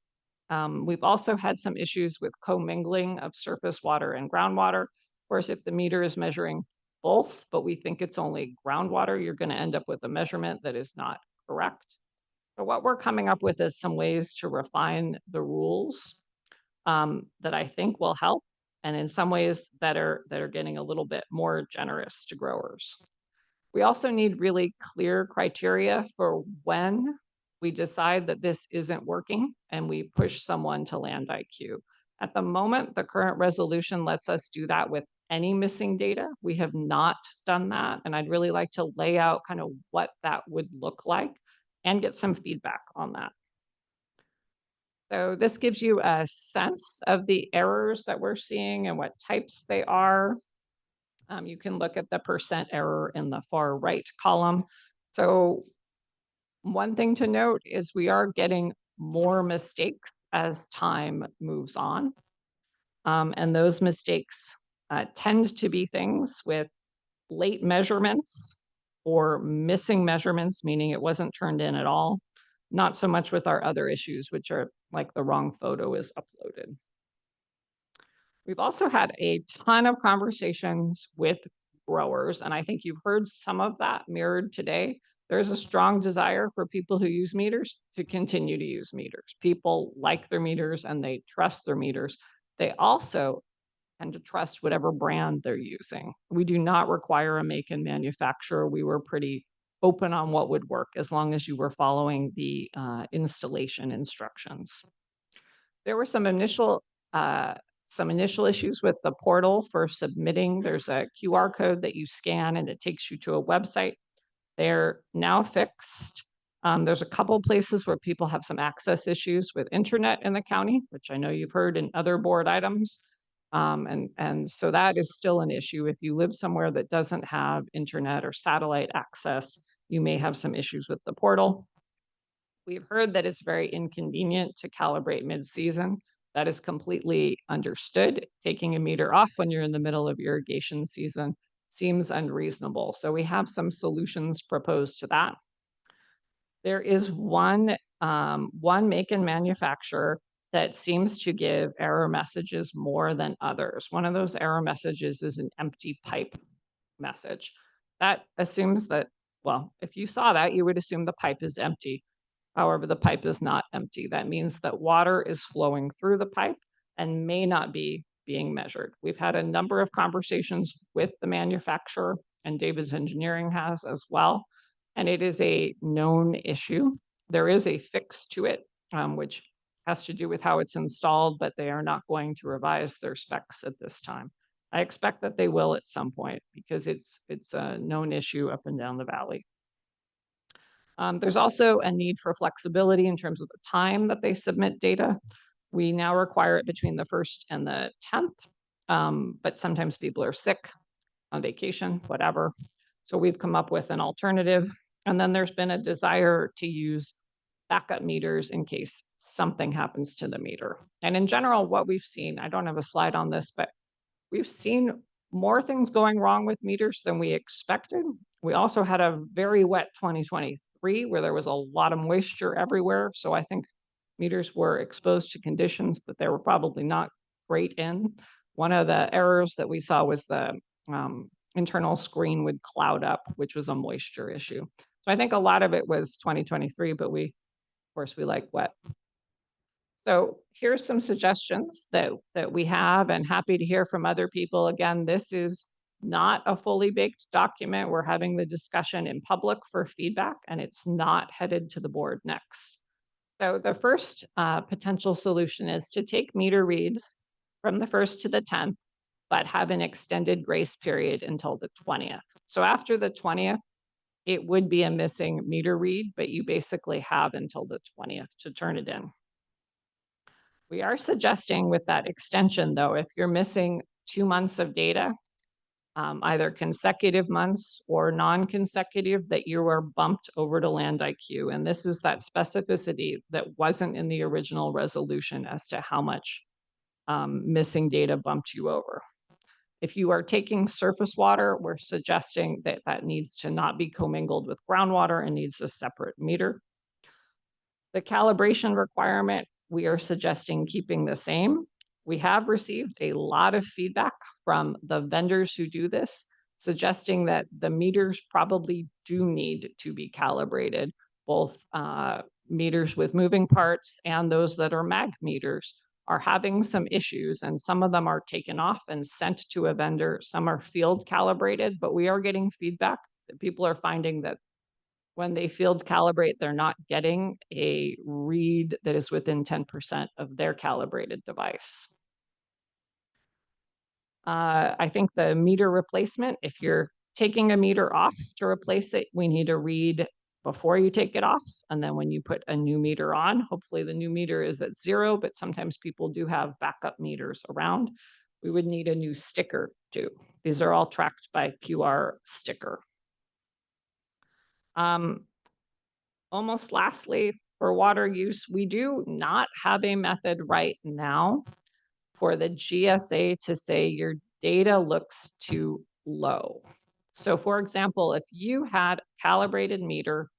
We've also had some issues with commingling of surface water and groundwater. Of course, if the meter is measuring both, but we think it's only groundwater, you're going to end up with a measurement that is not correct. So what we're coming up with is some ways to refine the rules that I think will help, and in some ways that are getting a little bit more generous to growers. We also need really clear criteria for when we decide that this isn't working and we push someone to land IQ. At the moment, the current resolution lets us do that with any missing data. We have not done that, and I'd really like to lay out kind of what that would look like and get some feedback on that. So this gives you a sense of the errors that we're seeing and what types they are. You can look at the percent error in the far right column. So one thing to note is we are getting more mistakes as time moves on. And those mistakes tend to be things with late measurements or missing measurements, meaning it wasn't turned in at all. Not so much with our other issues, which are like the wrong photo is uploaded. We've also had a ton of conversations with growers, and I think you've heard some of that mirrored today. There's a strong desire for people who use meters to continue to use meters. People like their meters and they trust their meters. They also tend to trust whatever brand they're using. We do not require a make and manufacturer. We were pretty open on what would work as long as you were following the installation instructions. There were some initial issues with the portal for submitting. There's a QR code that you scan and it takes you to a website. They're now fixed. There's a couple places where people have some access issues with internet in the county, which I know you've heard in other board items. And so that is still an issue. If you live somewhere that doesn't have internet or satellite access, you may have some issues with the portal. We've heard that it's very inconvenient to calibrate mid-season. That is completely understood. Taking a meter off when you're in the middle of irrigation season seems unreasonable. So we have some solutions proposed to that. There is one make and manufacturer that seems to give error messages more than others. One of those error messages is an empty pipe message. That assumes that, well, if you saw that, you would assume the pipe is empty. However, the pipe is not empty. That means that water is flowing through the pipe and may not be being measured. We've had a number of conversations with the manufacturer, and David's Engineering has as well, and it is a known issue. There is a fix to it, which has to do with how it's installed, but they are not going to revise their specs at this time. I expect that they will at some point because it's a known issue up and down the valley. There's also a need for flexibility in terms of the time that they submit data. We now require it between the 1st and the 10th, but sometimes people are sick, on vacation, whatever. So we've come up with an alternative. And then there's been a desire to use backup meters in case something happens to the meter. And in general, what we've seen, I don't have a slide on this, but we've seen more things going wrong with meters than we expected. We also had a very wet 2023 where there was a lot of moisture everywhere. So I think meters were exposed to conditions that they were probably not great in. One of the errors that we saw was the internal screen would cloud up, which was a moisture issue. So I think a lot of it was 2023, but of course, we like wet. So here's some suggestions that we have, and happy to hear from other people. Again, this is not a fully baked document. We're having the discussion in public for feedback, and it's not headed to the board next. So the first potential solution is to take meter reads from the 1st to the 10th, but have an extended grace period until the 20th. So after the 20th, it would be a missing meter read, but you basically have until the 20th to turn it in. We are suggesting with that extension, though, if you're missing 2 months of data, either consecutive months or non-consecutive, that you are bumped over to land IQ. And this is that specificity that wasn't in the original resolution as to how much missing data bumped you over. If you are taking surface water, we're suggesting that that needs to not be commingled with groundwater and needs a separate meter. The calibration requirement, we are suggesting keeping the same. We have received a lot of feedback from the vendors who do this, suggesting that the meters probably do need to be calibrated, both meters with moving parts and those that are mag meters are having some issues, and some of them are taken off and sent to a vendor. Some are field calibrated, but we are getting feedback that people are finding that when they field calibrate, they're not getting a read that is within 10% of their calibrated device. I think the meter replacement, if you're taking a meter off to replace it, we need a read before you take it off. And then when you put a new meter on, hopefully the new meter is at 0, but sometimes people do have backup meters around. We would need a new sticker too. These are all tracked by QR sticker. Almost lastly, for water use, we do not have a method right now for the GSA to say your data looks too low. So for example, if you had a calibrated meter,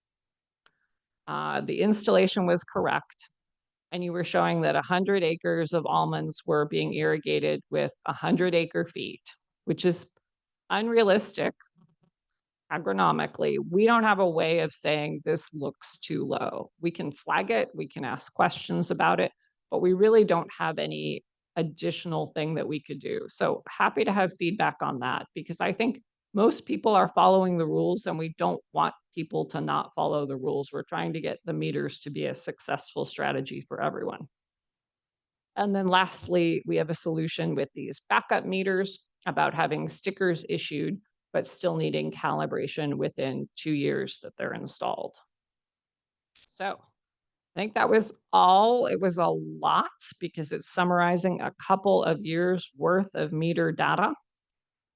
the installation was correct, and you were showing that 100 acres of almonds were being irrigated with 100 acre feet, which is unrealistic agronomically, we don't have a way of saying this looks too low. We can flag it, we can ask questions about it, but we really don't have any additional thing that we could do. So happy to have feedback on that, because I think most people are following the rules and we don't want people to not follow the rules. We're trying to get the meters to be a successful strategy for everyone. And then lastly, we have a solution with these backup meters about having stickers issued, but still needing calibration within 2 years that they're installed. So I think that was all. It was a lot because it's summarizing a couple of years worth of meter data.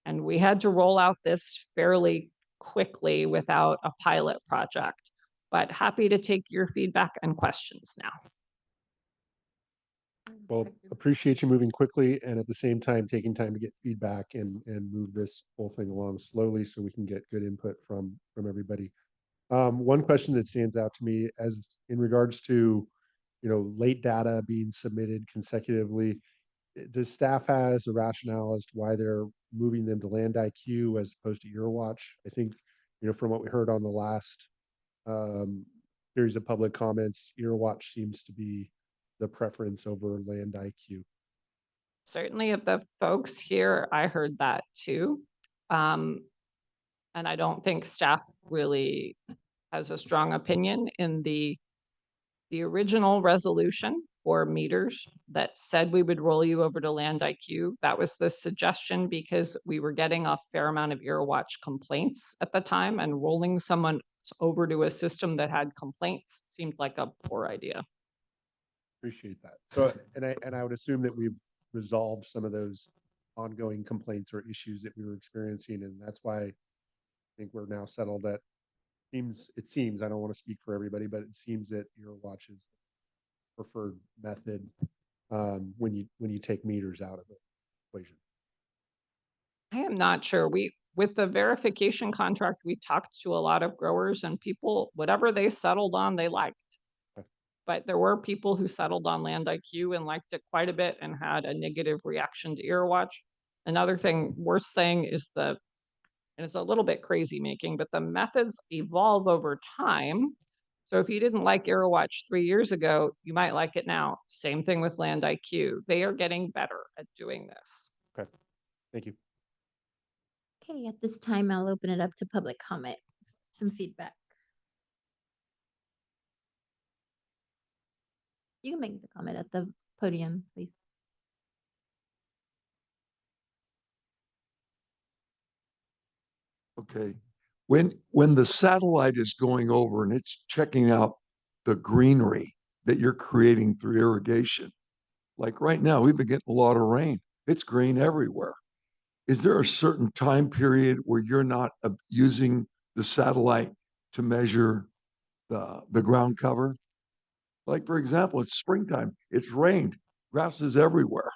And we had to roll out this fairly quickly without a pilot project, but happy to take your feedback and questions now. Well, appreciate you moving quickly and at the same time taking time to get feedback and move this whole thing along slowly so we can get good input from everybody. One question that stands out to me as in regards to, late data being submitted consecutively, does staff has a rationale as to why they're moving them to Land IQ as opposed to EarWatch? I think, from what we heard on the last series of public comments, EarWatch seems to be the preference over Land IQ. Certainly of the folks here, I heard that too. And I don't think staff really has a strong opinion in the original resolution for meters that said we would roll you over to Land IQ. That was the suggestion because we were getting a fair amount of EarWatch complaints at the time, and rolling someone over to a system that had complaints seemed like a poor idea. Appreciate that. So, and I would assume that we've resolved some of those ongoing complaints or issues that we were experiencing, and that's why I think we're now settled at. It seems I don't want to speak for everybody, but it seems that EarWatch is the preferred method when you take meters out of the equation. I am not sure. With the verification contract, we talked to a lot of growers, and people, whatever they settled on, they liked. But there were people who settled on Land IQ and liked it quite a bit and had a negative reaction to EarWatch. Another thing worth saying is and it's a little bit crazy making, but the methods evolve over time. So if you didn't like EarWatch 3 years ago, you might like it now. Same thing with Land IQ. They are getting better at doing this. Okay, thank you. Okay, at this time, I'll open it up to public comment. Some feedback. You can make the comment at the podium, please. Okay. When the satellite is going over and it's checking out the greenery that you're creating through irrigation, like right now, we've been getting a lot of rain. It's green everywhere. Is there a certain time period where you're not using the satellite to measure the ground cover? Like, for example, it's springtime, it's rained, grass is everywhere.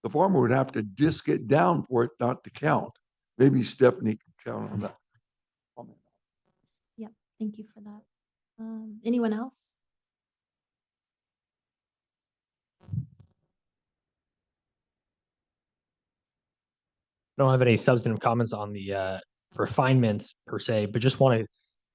The farmer would have to disc it down for it not to count. Maybe Stephanie can count on that. Yep, thank you for that. Anyone else? I don't have any substantive comments on the refinements per se, but just want to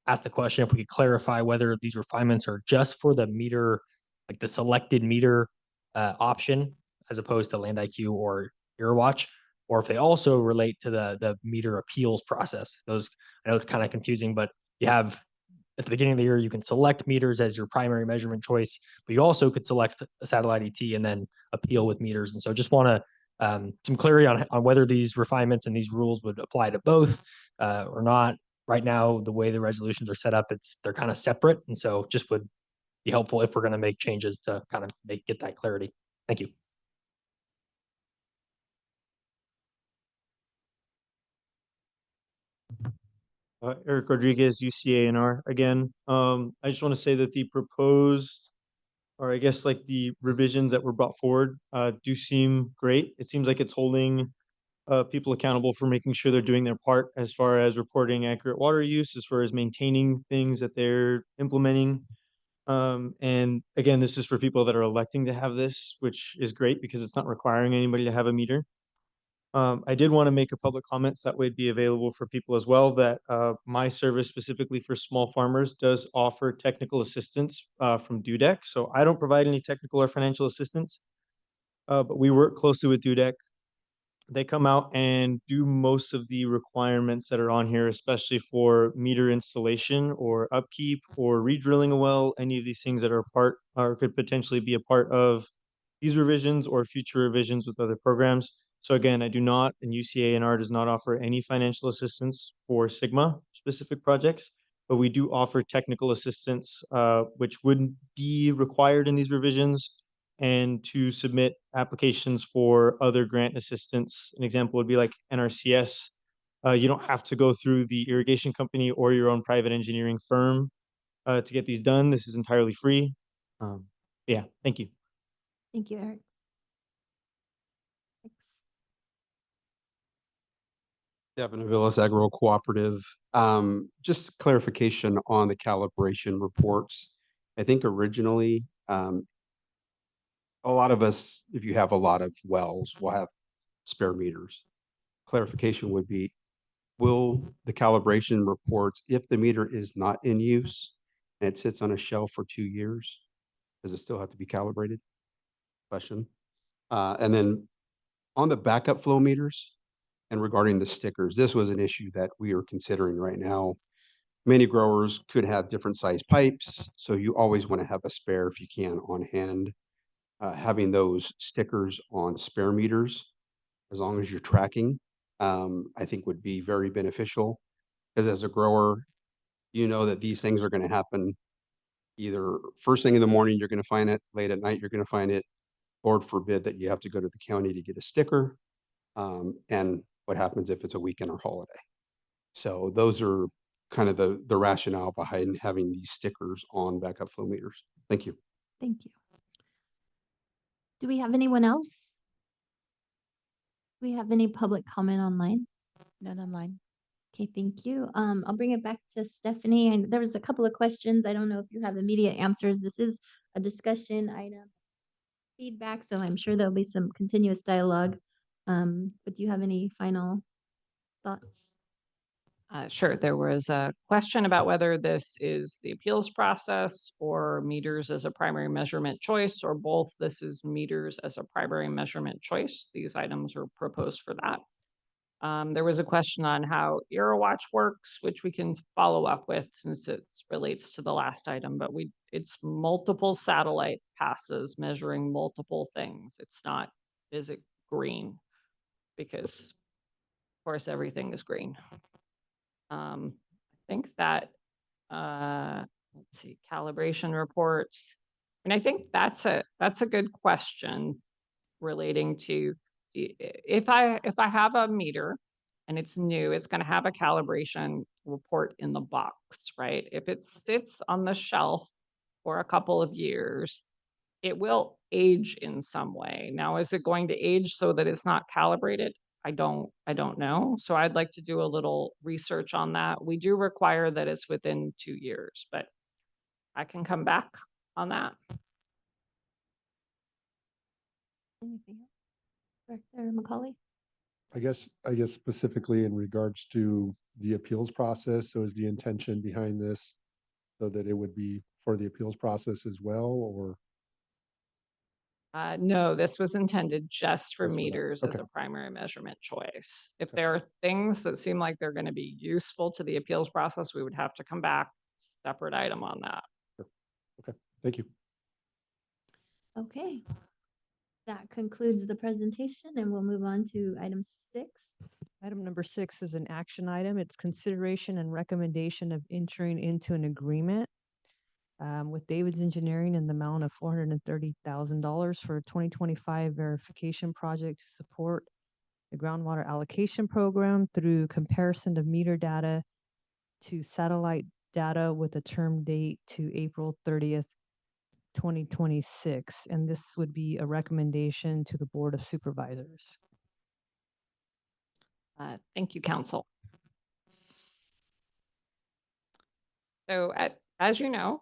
asked the question if we could clarify whether these refinements are just for the meter, like the selected meter option, as opposed to Land IQ or EarWatch, or if they also relate to the meter appeals process. Those, I know it's kind of confusing, but you have at the beginning of the year, you can select meters as your primary measurement choice, but you also could select a satellite ET and then appeal with meters. And so just want to some clarity on whether these refinements and these rules would apply to both or not. Right now, the way the resolutions are set up, they're kind of separate. And so just would be helpful if we're going to make changes to kind of get that clarity. Thank you. Eric Rodriguez, UCA&R again. I just want to say that the proposed, or I guess like the revisions that were brought forward, do seem great. It seems like it's holding people accountable for making sure they're doing their part as far as reporting accurate water use, as far as maintaining things that they're implementing. And again, this is for people that are electing to have this, which is great because it's not requiring anybody to have a meter. I did want to make a public comment so that would be available for people as well, that my service specifically for small farmers does offer technical assistance from DUDEC. So I don't provide any technical or financial assistance, but we work closely with DUDEC. They come out and do most of the requirements that are on here, especially for meter installation or upkeep or re-drilling a well, any of these things that are a part or could potentially be a part of these revisions or future revisions with other programs. So again, I do not, and UCA&R does not offer any financial assistance for Sigma specific projects, but we do offer technical assistance, which wouldn't be required in these revisions, and to submit applications for other grant assistance. An example would be like NRCS. You don't have to go through the irrigation company or your own private engineering firm to get these done. This is entirely free. Yeah, thank you. Thank you, Eric. Thanks. Devin Avilas, Agro Cooperative. Just clarification on the calibration reports. I think originally, a lot of us, if you have a lot of wells, will have spare meters. Clarification would be, will the calibration reports, if the meter is not in use and it sits on a shelf for 2 years, does it still have to be calibrated? Question. And then on the backup flow meters and regarding the stickers, this was an issue that we are considering right now. Many growers could have different size pipes, so you always want to have a spare if you can on hand. Having those stickers on spare meters, as long as you're tracking, I think would be very beneficial. Because as a grower, you know that these things are going to happen either first thing in the morning, you're going to find it, late at night, you're going to find it. Lord forbid that you have to go to the county to get a sticker. And what happens if it's a weekend or holiday? So those are kind of the rationale behind having these stickers on backup flow meters. Thank you. Thank you. Do we have anyone else? Do we have any public comment online? None online. Okay, thank you. I'll bring it back to Stephanie. And there was a couple of questions. I don't know if you have immediate answers. This is a discussion item, feedback, so I'm sure there'll be some continuous dialogue. But do you have any final thoughts? Sure. There was a question about whether this is the appeals process or meters as a primary measurement choice, or both. This is meters as a primary measurement choice. These items are proposed for that. There was a question on how EarWatch works, which we can follow up with since it relates to the last item, but it's multiple satellite passes measuring multiple things. It's not, is it green? Because of course everything is green. I think that, let's see, calibration reports. And I think that's a good question relating to if I have a meter and it's new, it's going to have a calibration report in the box, right? If it sits on the shelf for a couple of years, it will age in some way. Now, is it going to age so that it's not calibrated? I don't know. So I'd like to do a little research on that. We do require that it's within 2 years, but I can come back on that. Anything else? Director Macaulay? I guess specifically in regards to the appeals process? So is the intention behind this so that it would be for the appeals process as well, or No, this was intended just for just for that? meters as Okay, a primary measurement choice. If okay, there are things that seem like they're going to be useful to the appeals process, we would have to come back, separate item on that. sure. Okay, thank you. Okay. That concludes the presentation and we'll move on to item 6. Item number 6 is an action item. It's consideration and recommendation of entering into an agreement with David's Engineering in the amount of $430,000 for a 2025 verification project to support the groundwater allocation program through comparison of meter data to satellite data with a term date to April 30th, 2026. And this would be a recommendation to the Board of Supervisors. Thank you, Council. So as you know,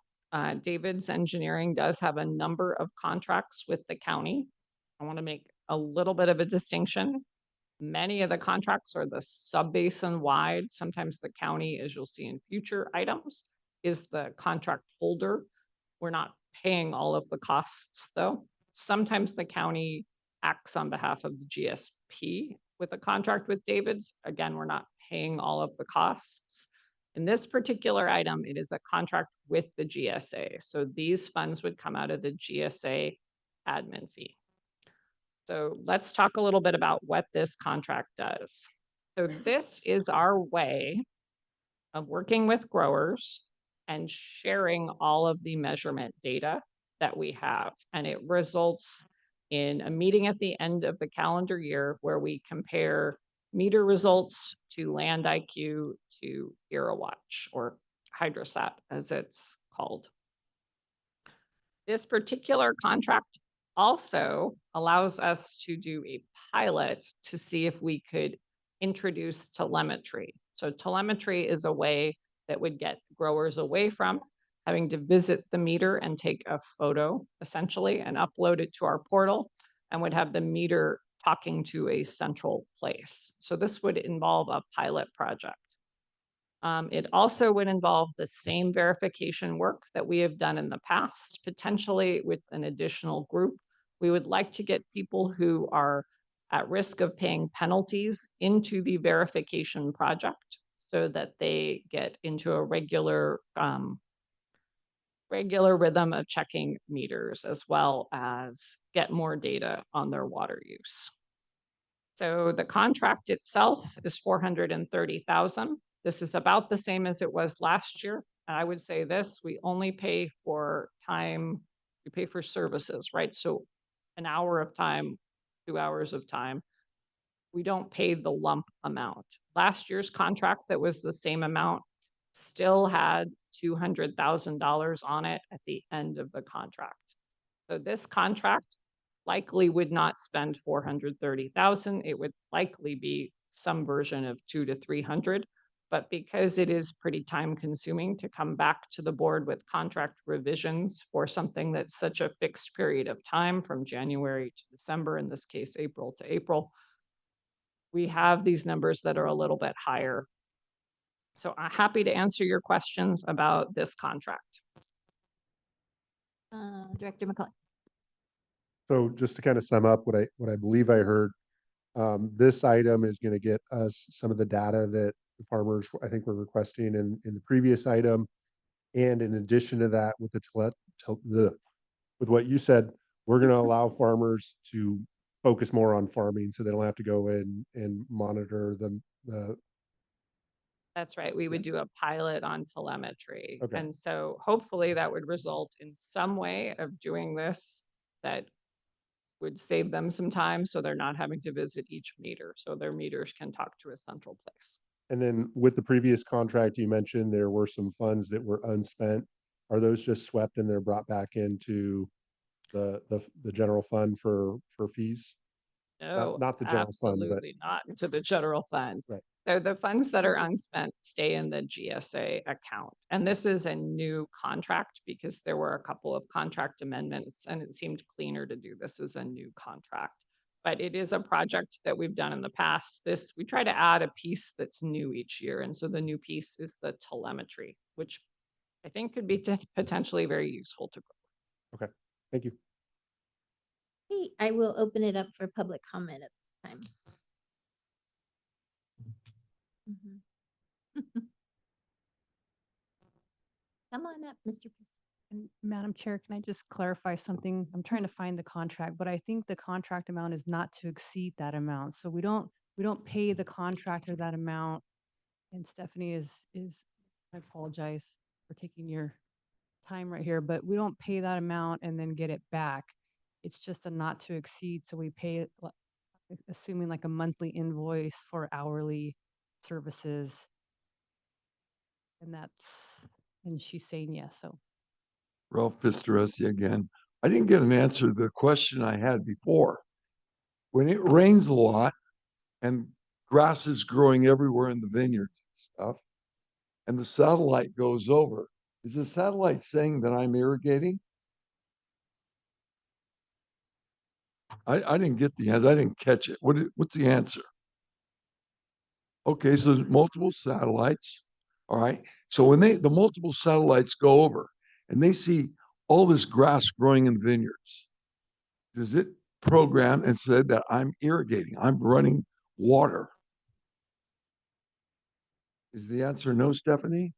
David's Engineering does have a number of contracts with the county. I want to make a little bit of a distinction. Many of the contracts are the sub-basin wide. Sometimes the county, as you'll see in future items, is the contract holder. We're not paying all of the costs, though. Sometimes the county acts on behalf of the GSP with a contract with David's. Again, we're not paying all of the costs. In this particular item, it is a contract with the GSA. So these funds would come out of the GSA admin fee. So let's talk a little bit about what this contract does. So this is our way of working with growers and sharing all of the measurement data that we have. And it results in a meeting at the end of the calendar year where we compare meter results to Land IQ to EraWatch, or Hydrosat as it's called. This particular contract also allows us to do a pilot to see if we could introduce telemetry. So telemetry is a way that would get growers away from having to visit the meter and take a photo, essentially, and upload it to our portal, and would have the meter talking to a central place. So this would involve a pilot project. It also would involve the same verification work that we have done in the past, potentially with an additional group. We would like to get people who are at risk of paying penalties into the verification project so that they get into a regular rhythm of checking meters, as well as get more data on their water use. So the contract itself is $430,000. This is about the same as it was last year. And I would say this, we only pay for time, we pay for services, right? So an hour of time, 2 hours of time. We don't pay the lump amount. Last year's contract that was the same amount still had $200,000 on it at the end of the contract. So this contract likely would not spend 430,000. It would likely be some version of 200 to 300. But because it is pretty time consuming to come back to the board with contract revisions for something that's such a fixed period of time from January to December, in this case, April to April, we have these numbers that are a little bit higher. So I'm happy to answer your questions about this contract. Director McCullough. So just to kind of sum up what I believe I heard, this item is going to get us some of the data that the farmers, I think, were requesting in the previous item. And in addition to that, with with what you said, we're going to allow farmers to focus more on farming so they don't have to go in and monitor the That's right. We would do a pilot on telemetry. Okay. And so hopefully that would result in some way of doing this that would save them some time so they're not having to visit each meter. So their meters can talk to a central place. And then with the previous contract, you mentioned there were some funds that were unspent. Are those just swept and they're brought back into the general fund for fees? No, Not the general fund, but absolutely not into the general fund. right. So the funds that are unspent stay in the GSA account. And this is a new contract because there were a couple of contract amendments and it seemed cleaner to do this as a new contract. but it is a project that we've done in the past. We try to add a piece that's new each year. And so the new piece is the telemetry, which I think could be potentially very useful to. Okay, thank you. Hey, I will open it up for public comment at this time. Mhm. Come on up, Mr. And Madam Chair, can I just clarify something? I'm trying to find the contract, but I think the contract amount is not to exceed that amount. So we don't pay the contractor that amount. And Stephanie I apologize for taking your time right here, but we don't pay that amount and then get it back. It's just a not to exceed. So we pay it, assuming like a monthly invoice for hourly services. And she's saying yes, so. Ralph Pistoresi again. I didn't get an answer to the question I had before. When it rains a lot and grass is growing everywhere in the vineyards and stuff, and the satellite goes over, is the satellite saying that I'm irrigating? I didn't get the answer. I didn't catch it. What's the answer? Okay, so there's multiple satellites. All right. So when the multiple satellites go over and they see all this grass growing in vineyards, does it program and say that I'm irrigating, I'm running water? Is the answer no, Stephanie?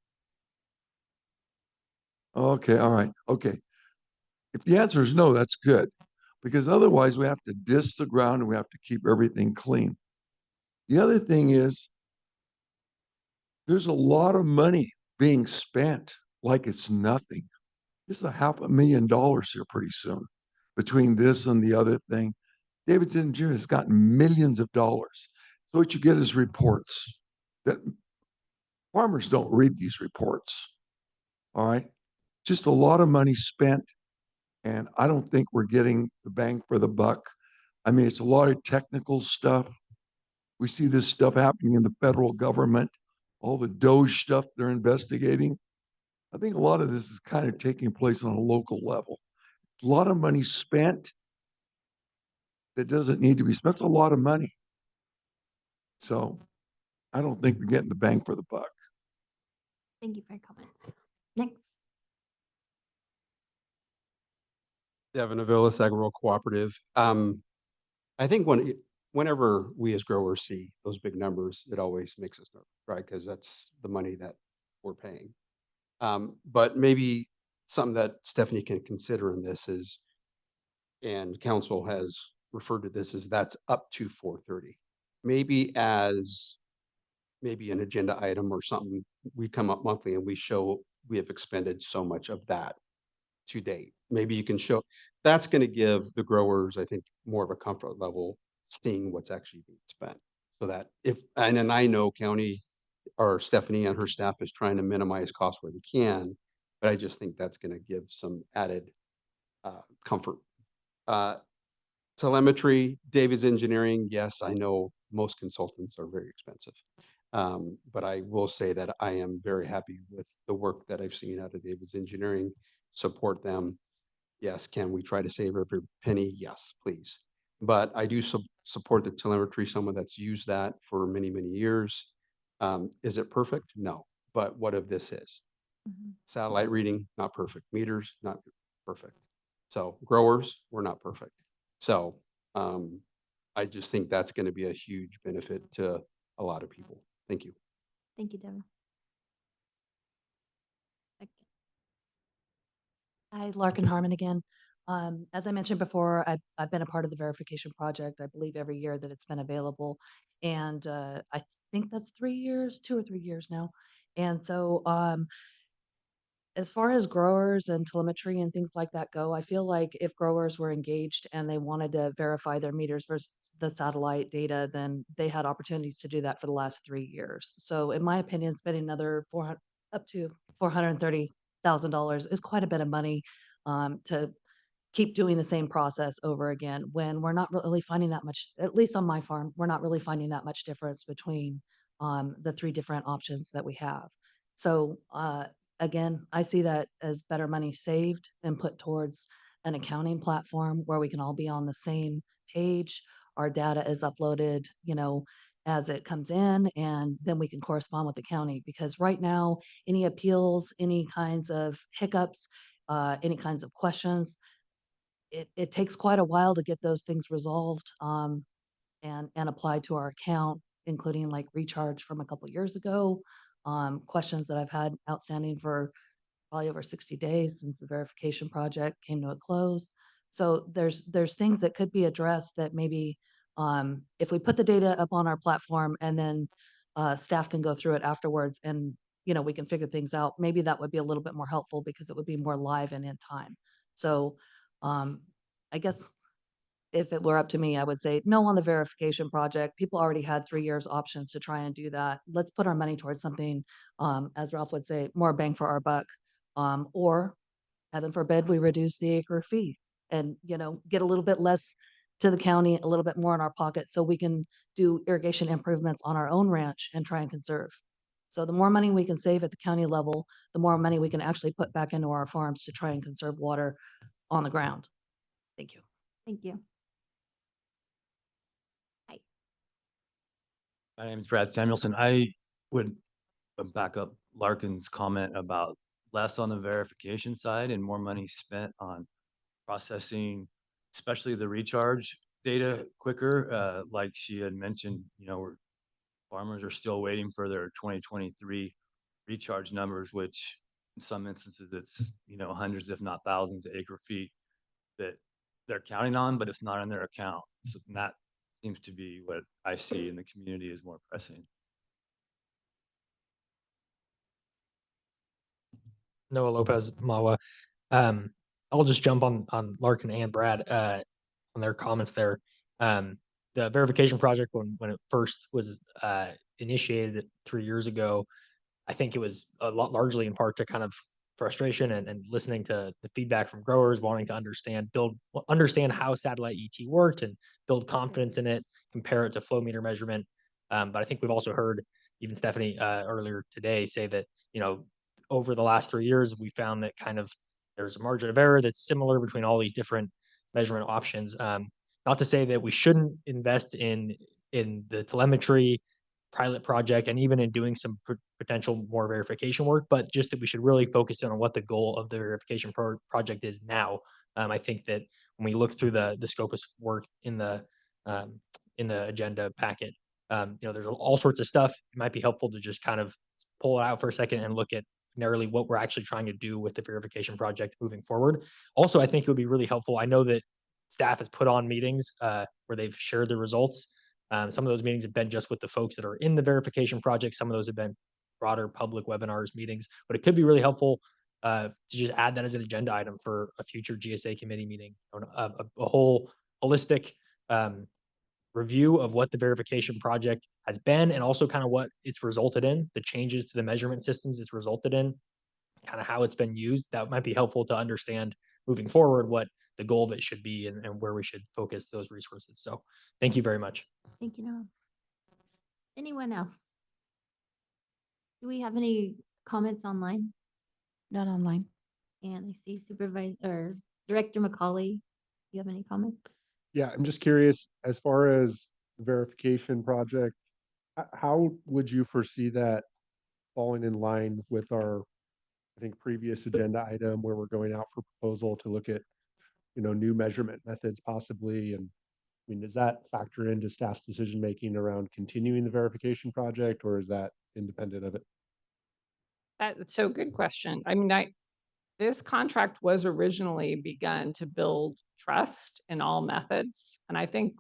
Okay, all right. Okay. If the answer is no, that's good. Because otherwise we have to disc the ground and we have to keep everything clean. The other thing is there's a lot of money being spent like it's nothing. This is $500,000 here pretty soon between this and the other thing. David's engineer has gotten millions of dollars. So what you get is reports that farmers don't read these reports. All right. Just a lot of money spent. And I don't think we're getting the bang for the buck. I mean, it's a lot of technical stuff. We see this stuff happening in the federal government, all the Doge stuff they're investigating. I think a lot of this is kind of taking place on a local level. A lot of money spent that doesn't need to be spent. It's a lot of money. So I don't think we're getting the bang for the buck. Thank you for your comments. Next. Devin Avilas, Agro Cooperative. I think whenever we as growers see those big numbers, it always makes us nervous, right? Because that's the money that we're paying. But maybe something that Stephanie can consider in this is, and council has referred to this as that's up to 430. Maybe as maybe an agenda item or something, we come up monthly and we show we have expended so much of that to date. Maybe you can show, that's going to give the growers, I think, more of a comfort level seeing what's actually being spent. So that and then I know county or Stephanie and her staff is trying to minimize costs where they can, but I just think that's going to give some added comfort. Telemetry, David's engineering, yes, I know most consultants are very expensive. But I will say that I am very happy with the work that I've seen out of David's engineering, support them. Yes, can we try to save every penny? Yes, please. But I do support the telemetry, someone that's used that for many, many years. Is it perfect? No. But what if this is? Satellite reading, not perfect. Meters, not perfect. So growers, we're not perfect. So I just think that's going to be a huge benefit to a lot of people. Thank you. Thank you, Devin. Hi, Larkin Harmon again. As I mentioned before, I've been a part of the verification project. I believe every year that it's been available. And I think that's 3 years, 2 or 3 years now. And so as far as growers and telemetry and things like that go, I feel like if growers were engaged and they wanted to verify their meters versus the satellite data, then they had opportunities to do that for the last 3 years. So in my opinion, spending another up to $430,000 is quite a bit of money to keep doing the same process over again when we're not really finding that much, at least on my farm, we're not really finding that much difference between the 3 different options that we have. So again, I see that as better money saved and put towards an accounting platform where we can all be on the same page. our data is uploaded, as it comes in, and then we can correspond with the county. Because right now, any appeals, any kinds of hiccups, any kinds of questions, it takes quite a while to get those things resolved, and applied to our account, including like recharge from a couple years ago, questions that I've had outstanding for probably over 60 days since the verification project came to a close. So there's things that could be addressed that maybe, if we put the data up on our platform and then staff can go through it afterwards, and we can figure things out, maybe that would be a little bit more helpful because it would be more live and in time. So I guess if it were up to me, I would say no on the verification project. People already had 3 years options to try and do that. Let's put our money towards something, as Ralph would say, more bang for our buck. Or heaven forbid, we reduce the acre fee and, get a little bit less to the county, a little bit more in our pocket so we can do irrigation improvements on our own ranch and try and conserve. So the more money we can save at the county level, the more money we can actually put back into our farms to try and conserve water on the ground. Thank you. Thank you. My name is Brad Samuelson. I would back up Larkin's comment about less on the verification side and more money spent on processing, especially the recharge data quicker. Like she had mentioned, farmers are still waiting for their 2023 recharge numbers, which in some instances it's, hundreds, if not thousands of acre feet that they're counting on, but it's not in their account. So that seems to be what I see in the community is more pressing. Noah Lopez, Mawa. I'll just jump on Larkin and Brad on their comments there. The verification project, when it first was initiated 3 years ago, I think it was a lot largely in part to kind of frustration and listening to the feedback from growers, wanting to understand how satellite ET worked and build confidence in it, compare it to flow meter measurement. But I think we've also heard even Stephanie earlier today say that, over the last 3 years, we found that kind of there's a margin of error that's similar between all these different measurement options. Not to say that we shouldn't invest in the telemetry pilot project and even in doing some potential more verification work, but just that we should really focus on what the goal of the verification project is now. I think that when we look through the scope of work in the agenda packet, there's all sorts of stuff. It might be helpful to just kind of pull it out for a second and look at narrowly what we're actually trying to do with the verification project moving forward. Also, I think it would be really helpful. I know that staff has put on meetings where they've shared the results. Some of those meetings have been just with the folks that are in the verification project. Some of those have been broader public webinars meetings, but it could be really helpful to just add that as an agenda item for a future GSA committee meeting, a whole holistic review of what the verification project has been and also kind of what it's resulted in, the changes to the measurement systems it's resulted in, kind of how it's been used. That might be helpful to understand moving forward what the goal of it should be and where we should focus those resources. So thank you very much. Thank you, Noah. Anyone else? Do we have any comments online? Not online. And I see Supervisor or Director McCauley. Do you have any comments? Yeah, I'm just curious, as far as the verification project, how would you foresee that falling in line with our, I think, previous agenda item where we're going out for proposal to look at, new measurement methods possibly? And I mean, does that factor into staff's decision making around continuing the verification project, or is that independent of it? So good question. I mean, this contract was originally begun to build trust in all methods. And I think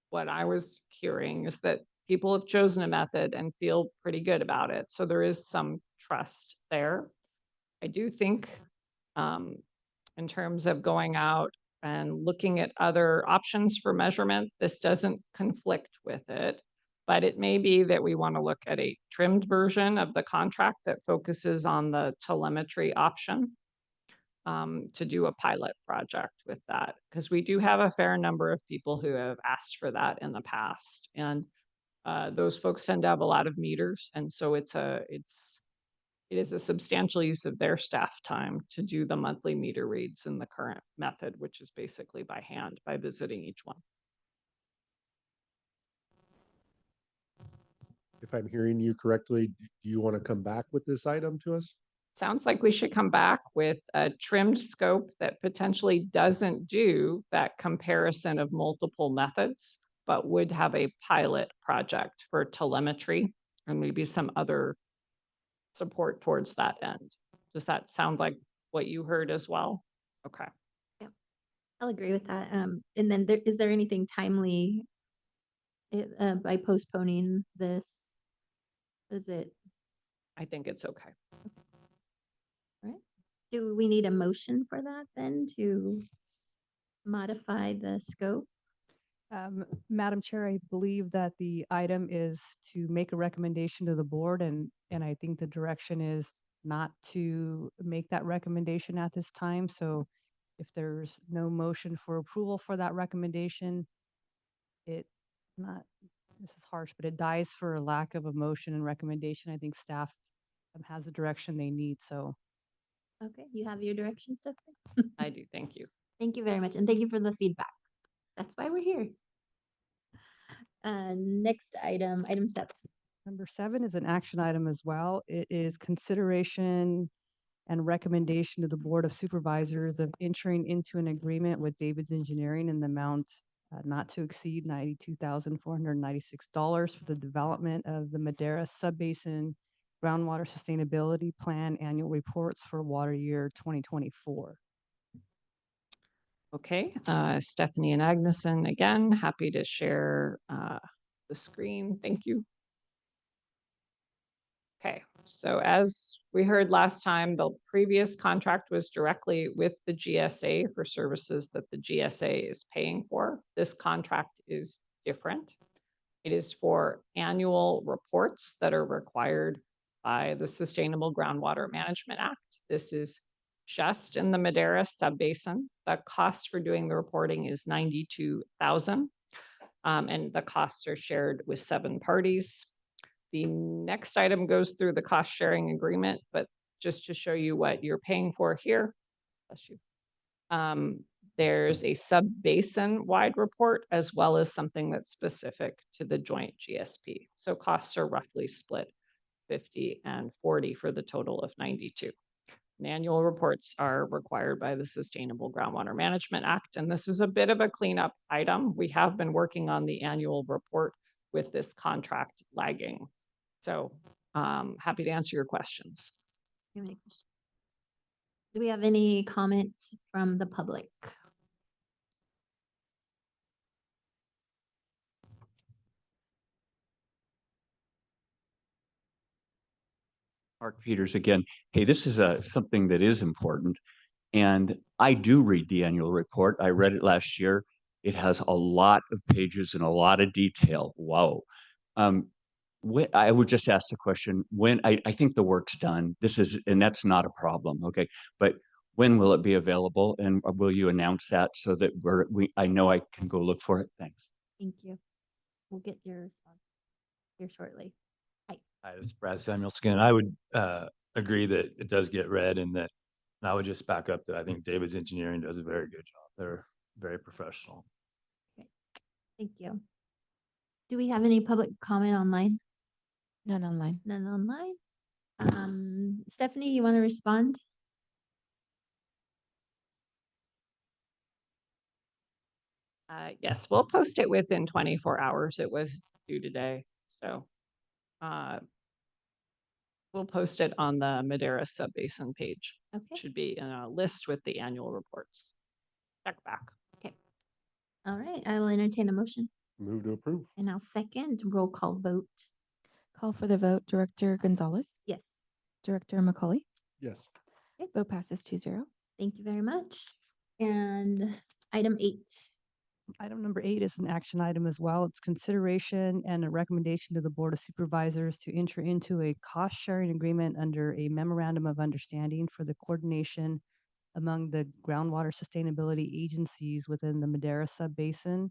what I was hearing is that people have chosen a method and feel pretty good about it. So there is some trust there. I do think in terms of going out and looking at other options for measurement, this doesn't conflict with it. But it may be that we want to look at a trimmed version of the contract that focuses on the telemetry option to do a pilot project with that. Because we do have a fair number of people who have asked for that in the past. And those folks tend to have a lot of meters. And so it is a substantial use of their staff time to do the monthly meter reads in the current method, which is basically by hand, by visiting each one. if I'm hearing you correctly, do you want to come back with this item to us? Sounds like we should come back with a trimmed scope that potentially doesn't do that comparison of multiple methods, but would have a pilot project for telemetry and maybe some other support towards that end. Does that sound like what you heard as well? Okay. I'll agree with that. And then is there anything timely by postponing this? Is it, I think it's okay. right? Do we need a motion for that then to modify the scope? Madam Chair, I believe that the item is to make a recommendation to the board, and I think the direction is not to make that recommendation at this time. So if there's no motion for approval for that recommendation, it not, this is harsh, but it dies for a lack of a motion and recommendation. I think staff has the direction they need, so. Okay, you have your direction, Stephanie? I do. Thank you. Thank you very much. And thank you for the feedback. That's why we're here. Next item, item 7. Number 7 is an action item as well. It is consideration and recommendation to the Board of Supervisors of entering into an agreement with David's Engineering in the amount not to exceed $92,496 for the development of the Madera Subbasin Groundwater Sustainability Plan annual reports for water year 2024. Okay, Stephanie and Agneson again, happy to share the screen. Thank you. Okay, so as we heard last time, the previous contract was directly with the GSA for services that the GSA is paying for. This contract is different. It is for annual reports that are required by the Sustainable Groundwater Management Act. This is just in the Madera Subbasin. The cost for doing the reporting is $92,000, and the costs are shared with 7 parties. The next item goes through the cost sharing agreement, but just to show you what you're paying for here, bless you. There's a sub-basin wide report as well as something that's specific to the joint GSP. So costs are roughly split 50 and 40 for the total of 92. And annual reports are required by the Sustainable Groundwater Management Act, and this is a bit of a cleanup item. We have been working on the annual report with this contract lagging. So happy to answer your questions. Do we have any comments from the public? Mark Peters again. Hey, this is something that is important. And I do read the annual report. I read it last year. It has a lot of pages and a lot of detail. Wow. I would just ask the question, when I think the work's done, and that's not a problem. Okay. But when will it be available? And will you announce that so that I know I can go look for it? Thanks. Thank you. We'll get your response here shortly. Hi, this is Brad Samuelson. And I would agree that it does get read, and I would just back up that I think David's Engineering does a very good job. They're very professional. Okay. Thank you. Do we have any public comment online? None online. None online. Stephanie, you want to respond? Yes, we'll post it within 24 hours. It was due today. So we'll post it on the Madera Subbasin page. Okay. Should be in a list with the annual reports. Check back. Okay. All right. I will entertain a motion. Move to approve. And I'll second. Roll call vote. Call for the vote. Director Gonzalez, Yes. Director McCauley. Yes. Okay, vote passes 2-0. Thank you very much. And item 8. Item number 8 is an action item as well. It's consideration and a recommendation to the Board of Supervisors to enter into a cost-sharing agreement under a memorandum of understanding for the coordination among the groundwater sustainability agencies within the Madera Subbasin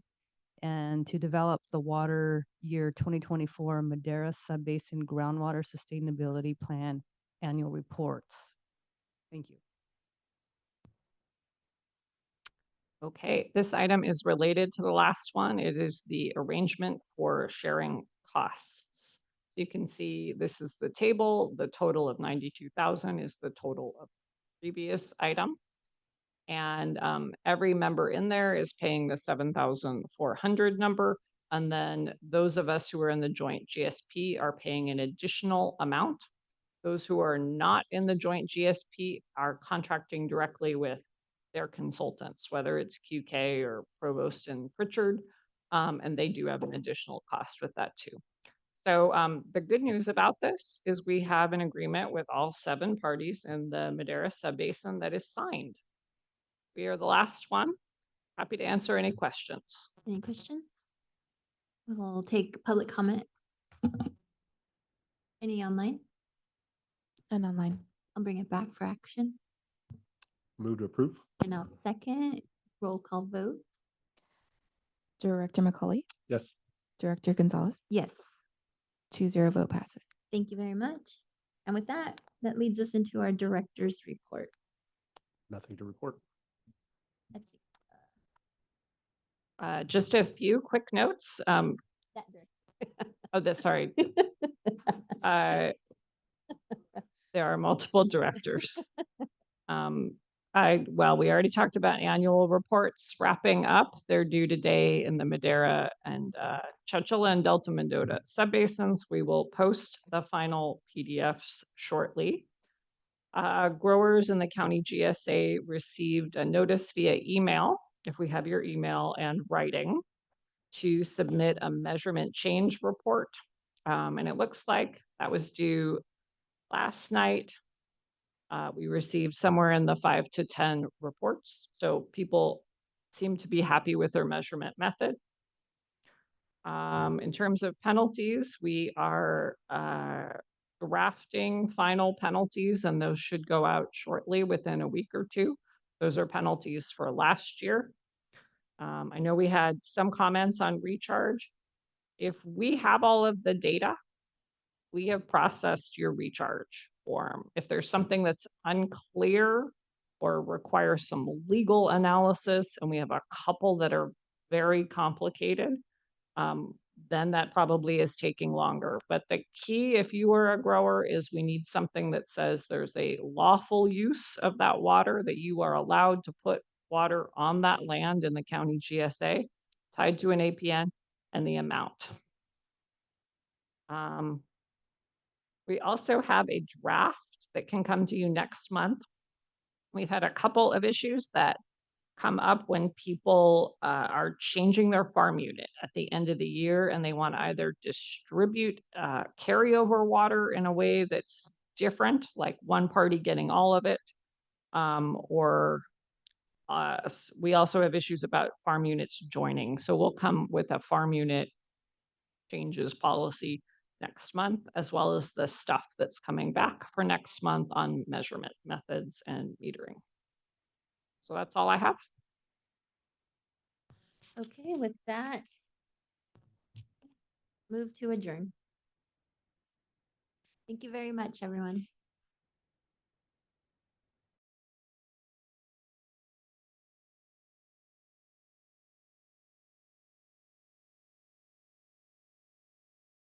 and to develop the water year 2024 Madera Subbasin Groundwater Sustainability Plan annual reports. Thank you. Okay, this item is related to the last one. It is the arrangement for sharing costs. You can see this is the table. The total of 92,000 is the total of previous item. And every member in there is paying the 7,400 number. And then those of us who are in the joint GSP are paying an additional amount. Those who are not in the joint GSP are contracting directly with their consultants, whether it's QK or Provost and Pritchard, and they do have an additional cost with that too. So the good news about this is we have an agreement with all 7 parties in the Madera Subbasin that is signed. We are the last one. Happy to answer any questions. Any questions? We'll take public comment. Any online? None online. I'll bring it back for action. Move to approve? And I'll second. Roll call vote. Director McCauley, Yes. Director Gonzalez, Yes. 2-0 vote passes. Thank you very much. And with that, that leads us into our director's report. Nothing to report. Let's see. Just a few quick notes. That director. Sorry. There are multiple directors. We already talked about annual reports wrapping up. They're due today in the Madera and Chowchilla and Delta Mendota subbasins. We will post the final PDFs shortly. Growers in the county GSA received a notice via email, if we have your email and writing, to submit a measurement change report. And it looks like that was due last night. We received somewhere in the 5 to 10 reports. So people seem to be happy with their measurement method. In terms of penalties, we are drafting final penalties, and those should go out shortly within a week or two. Those are penalties for last year. I know we had some comments on recharge. If we have all of the data, we have processed your recharge form. If there's something that's unclear or requires some legal analysis, and we have a couple that are very complicated, then that probably is taking longer. But the key, if you are a grower, is we need something that says there's a lawful use of that water, that you are allowed to put water on that land in the county GSA, tied to an APN, and the amount. We also have a draft that can come to you next month. We've had a couple of issues that come up when people are changing their farm unit at the end of the year, and they want to either distribute carryover water in a way that's different, like one party getting all of it, or we also have issues about farm units joining. So we'll come with a farm unit changes policy next month, as well as the stuff that's coming back for next month on measurement methods and metering. So that's all I have. Okay, with that, move to adjourn. Thank you very much, everyone.